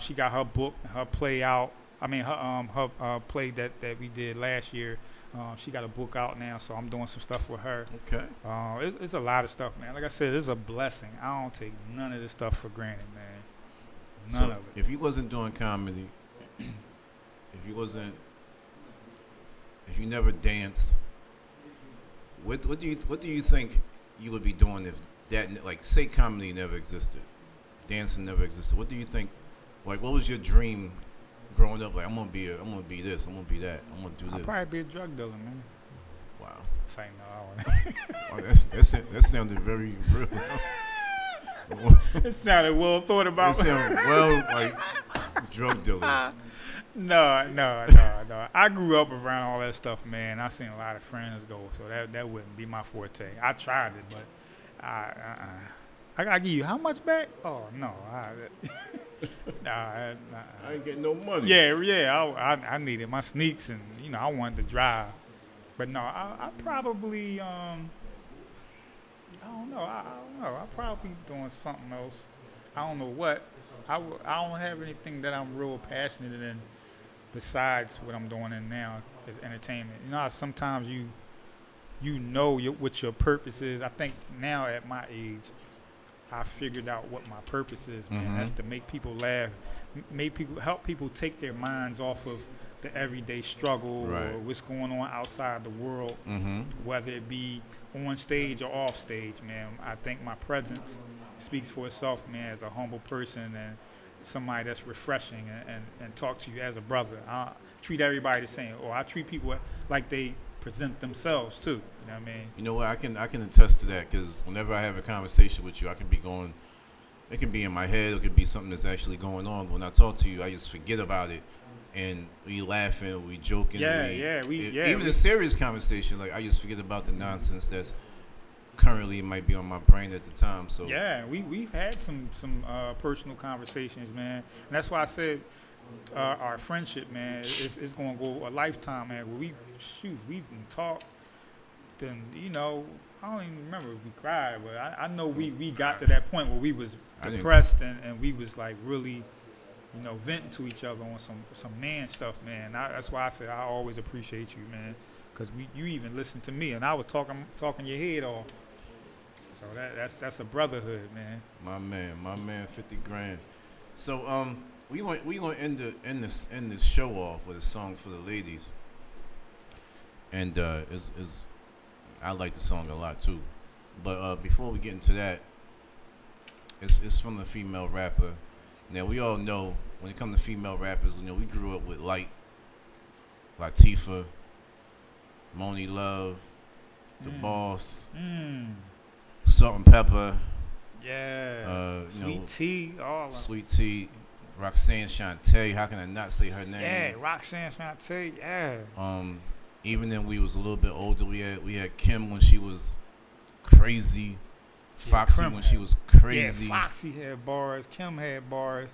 She got her book, her play out. I mean, her play that we did last year. She got a book out now, so I'm doing some stuff with her. Okay. It's a lot of stuff, man. Like I said, it's a blessing. I don't take none of this stuff for granted, man. None of it. If you wasn't doing comedy, if you never danced, what do you think you would be doing if that, like, say comedy never existed, dancing never existed? What do you think? Like, what was your dream growing up? Like, I'm gonna be this, I'm gonna be that, I'm gonna do this. I'd probably be a drug dealer, man. Wow. Say no. That sounded very real. It sounded well thought about. It sounded well like drug dealer. No. I grew up around all that stuff, man. I seen a lot of friends go, so that wouldn't be my forte. I tried it, but I gotta give you how much back? Oh no, I ain't getting no money. Yeah. I needed my sneaks, and I wanted to drive, but no, I probably I don't know. I'll probably be doing something else. I don't know what. I don't have anything that I'm real passionate in besides what I'm doing in now is entertainment. Sometimes you know what your purpose is. I think now at my age, I figured out what my purpose is, man. Mm-hmm. That's to make people laugh, help people take their minds off of the everyday struggle or what's going on outside the world, whether it be on stage or off stage, man. I think my presence speaks for itself, man, as a humble person, and somebody that's refreshing and talk to you as a brother. I treat everybody the same, or I treat people like they present themselves too. You know what I mean? You know what? I can attest to that, because whenever I have a conversation with you, I can be going. It can be in my head. It could be something that's actually going on. But when I talk to you, I just forget about it, and we laughing, we joking. Even a serious conversation, like I just forget about the nonsense that's currently might be on my brain at the time. So yeah, we've had some personal conversations, man, and that's why I said our friendship, man, it's gonna go a lifetime, man. Where we can talk. Then I don't even remember if we cried, but I know we got to that point where we was depressed and we was like really, venting to each other on some man stuff, man. That's why I said I always appreciate you, man, because you even listened to me and I was talking your head off. So that's a brotherhood, man. My man, 50 grand. So we gonna end this show off with a song for the ladies, and I like the song a lot too. But before we get into that, it's from the female rapper. Now we all know when it comes to female rappers, we grew up with Light, Latifah, Moni Love, The Boss, Salt and Pepper. Yeah. Sweet Tea, all of them. Sweet Tea, Roxanne Shante. How can I not say her name? Yeah, Roxanne Shante. Yeah. Even then, we was a little bit older. We had Kim when she was crazy, Foxy when she was crazy. Yeah, Foxy had bars, Kim had bars.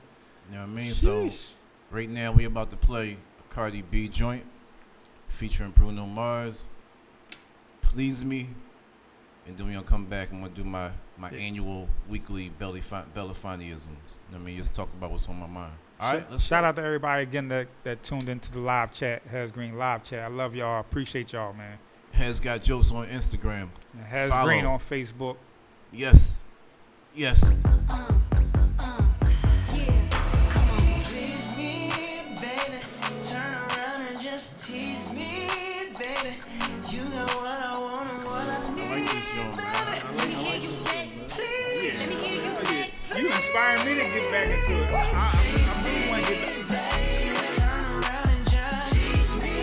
You know what I mean? Sheesh. So right now we about to play a Cardi B joint featuring Bruno Mars, Please Me, and then we gonna come back and I'm gonna do my annual weekly Belafonteisms. You know what I mean? Just talk about what's on my mind. All right, let's shout out to everybody again that tuned into the live chat, Has Green live chat. I love y'all. Appreciate y'all, man. Has Got Jokes on Instagram. Has Green on Facebook. Yes. Please me, baby. Turn around and just tease me, baby. You got what I want and what I need. I like this joint, man. Let me hear you say, please. Let me hear you say, please. You inspired me to get back into it. I really want to get back. Turn around and just tease me,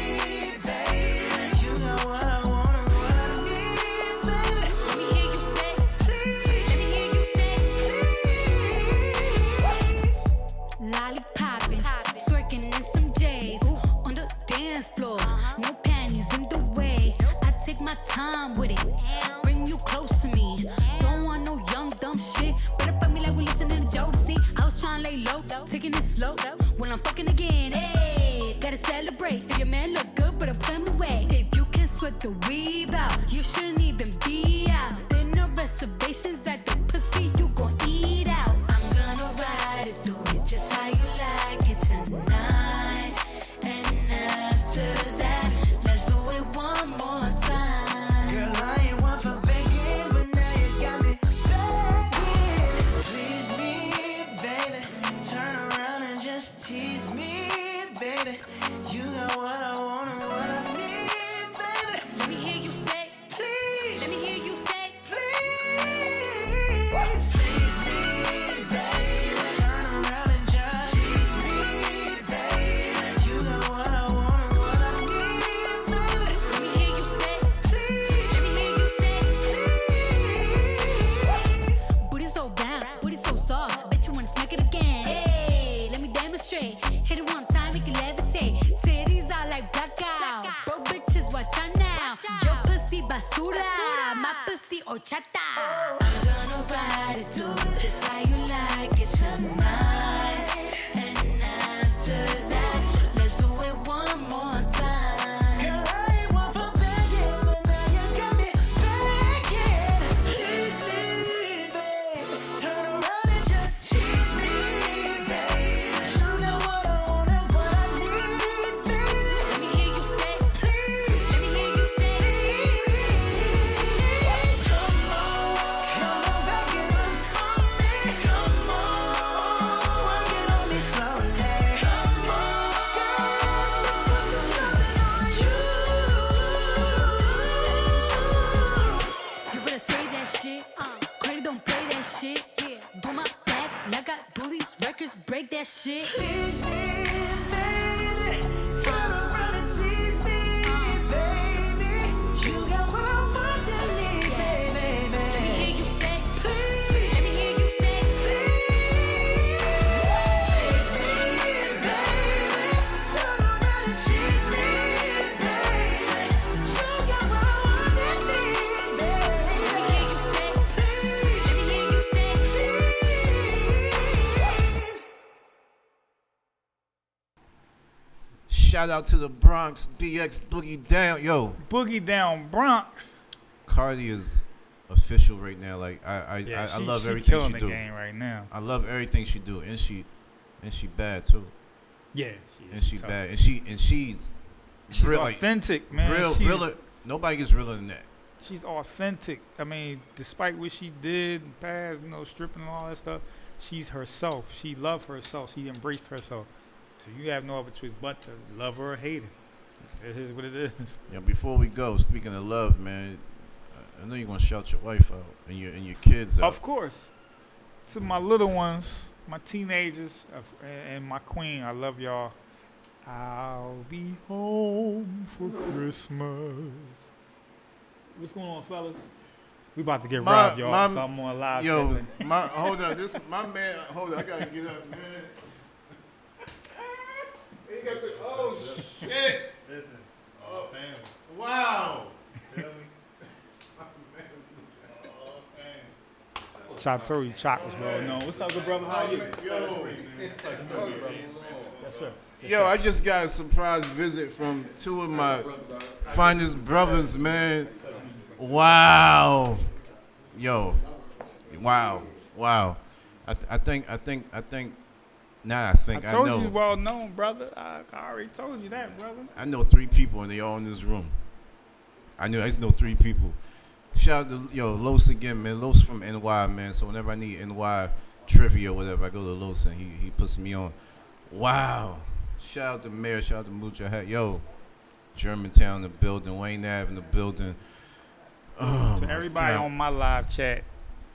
baby. You got what I want and what I need, baby. Let me hear you say, please. Let me hear you say, please. Lollipopping, twerking in some J's on the dance floor. No panties in the way. I take my time with it. Bring you close to me. Don't want no young dumb shit. Better fuck me like we listening to Jodeci. I was trying to lay low, taking it slow. When I'm fucking again, hey, gotta celebrate. If your man look good, but I'm putting away. If you can sweat the weave out, you shouldn't even be out. There no reservations at the pussy, you gon' eat out. I'm gonna ride it, do it just how you like it tonight. And after that, let's do it one more time. Girl, I ain't one for begging, but now you got me begging. Please me, baby. Turn around and just tease me, baby. You got what I want and what I need, baby. Let me hear you say, Please, let me hear you say, please. Please me, baby. Turn around and just tease me, baby. You got what I want and what I need, baby. let me hear you say, let me hear you say, Please. booty so round, booty so soft, bet you wanna smack it again. Hey, let me demonstrate, hit it one time, make it levitate. Titties are like blackout, bro bitches watch out now. Your pussy basura, my pussy horchata. I'm gonna ride it, do it just how you like it tonight. And after that, let's do it one more time. Girl, I ain't one for begging, but now you got me begging. Please me, baby. Turn around and just tease me, baby. You know what I want and what I need, baby. Let me hear you say, let me hear you say, Come on, back and run for me. got bullies, records, break that shit. Tease me, baby. Turn around and tease me, baby. You got what I want and need, baby. Let me hear you say, Please. let me hear you say, Tease me, baby. Turn around and tease me, baby. You got what I want and need, baby. let me hear you say, let me hear you say. Please. Shout out to the Bronx, BX Boogie Down. Yo, Boogie Down Bronx. Cardi is official right now. Like I love she everything killing she the do. game right now. I love everything she do, and she bad too. Yeah, And she tough. bad, and she's She's real, like, authentic, man. real, she's, realer. Nobody gets realer than that. she's authentic. I mean, despite what she did in the past, stripping and all that stuff, she's herself. She loved herself. She embraced herself. So you have no other choice but to love her or hate her. It is what it is. Yeah. Before we go, speaking of love, man, I know you're gonna shout your wife out and your kids out. Of course. To my little ones, my teenagers, and my queen, I love y'all. I'll be home for Christmas. What's going on, fellas? We about to get robbed, y'all. So I'm on live. Yo, texting. hold on. This my man. Hold on. I gotta get up, man. He got the shit. Listen, Oh, family. Wow. Feel me? So I told you, Chop was well known. What's up, good brother? How are you? Yo. Yes, sir. Yo, I just got a surprise visit from two of my finest brothers, man. Wow. Yo. Wow. I think. Nah, I I told you know. he's well known, brother. I already told you that, brother. I know 3 people, and they all in this room. I just know 3 people. Shout out to Los again, man. Los from NY, man. So whenever I need NY trivia or whatever, I go to Los and he puts me on. Wow. Shout out to Mayor. Shout out to Mucha Hat. Yo, Germantown in the building. Wayne Ave in the building. Oh, To my everybody God. on my live chat,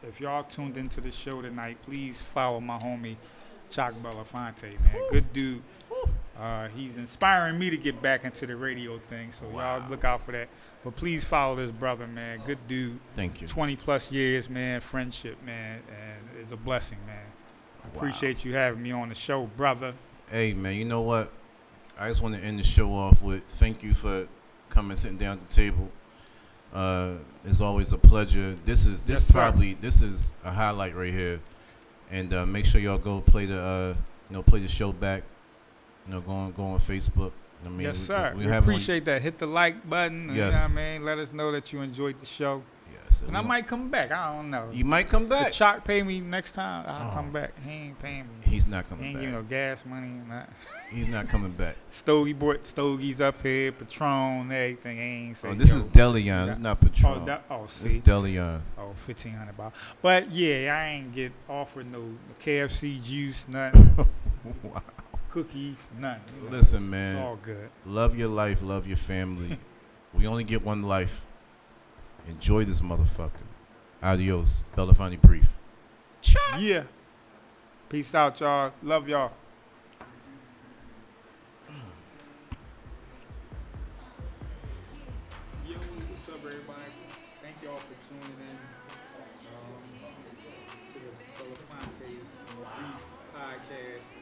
if y'all tuned into the show tonight, please follow my homie Chalk Belafonte, man. Good dude. He's inspiring me to get back into the radio thing, so y'all look out for that. But please follow this brother, man. Good dude. Thank you. 20 plus years, man. Friendship, man, and it's a blessing, man. I appreciate you having me on the show, brother. Hey, man, you know what? I just want to end the show off with thank you for coming, sitting down at the table. It's always a pleasure. This is a highlight right here, and make sure y'all go play the play the show back. Go on Facebook. I mean, Yes, sir. We have appreciate that. Hit the like button. Yes. You know what I mean? Let us know that you enjoyed the show. Yes, And I might come back. I don't know. You might come If back. Chalk pay me next time, I'll come back. He ain't paying me. He's not He coming ain't back. giving no gas money and that. He's not coming back. Stogie brought Stogies up here, Patron, everything. He ain't say, Oh, this yo, is Deleon. It's not Patron. see. It's Deleon. Oh, $1,500. But yeah, I ain't get offered no KFC juice, nothing. Wow. Cookie, nothing. You know, Listen, man. It's all good. Love your life. Love your family. We only get one life. Enjoy this motherfucker. Adios. Belafonte Brief. Yeah. Peace out, y'all. Love y'all. Yo, what's up, everybody? Thank y'all for tuning in to the Belafonte Brief podcast.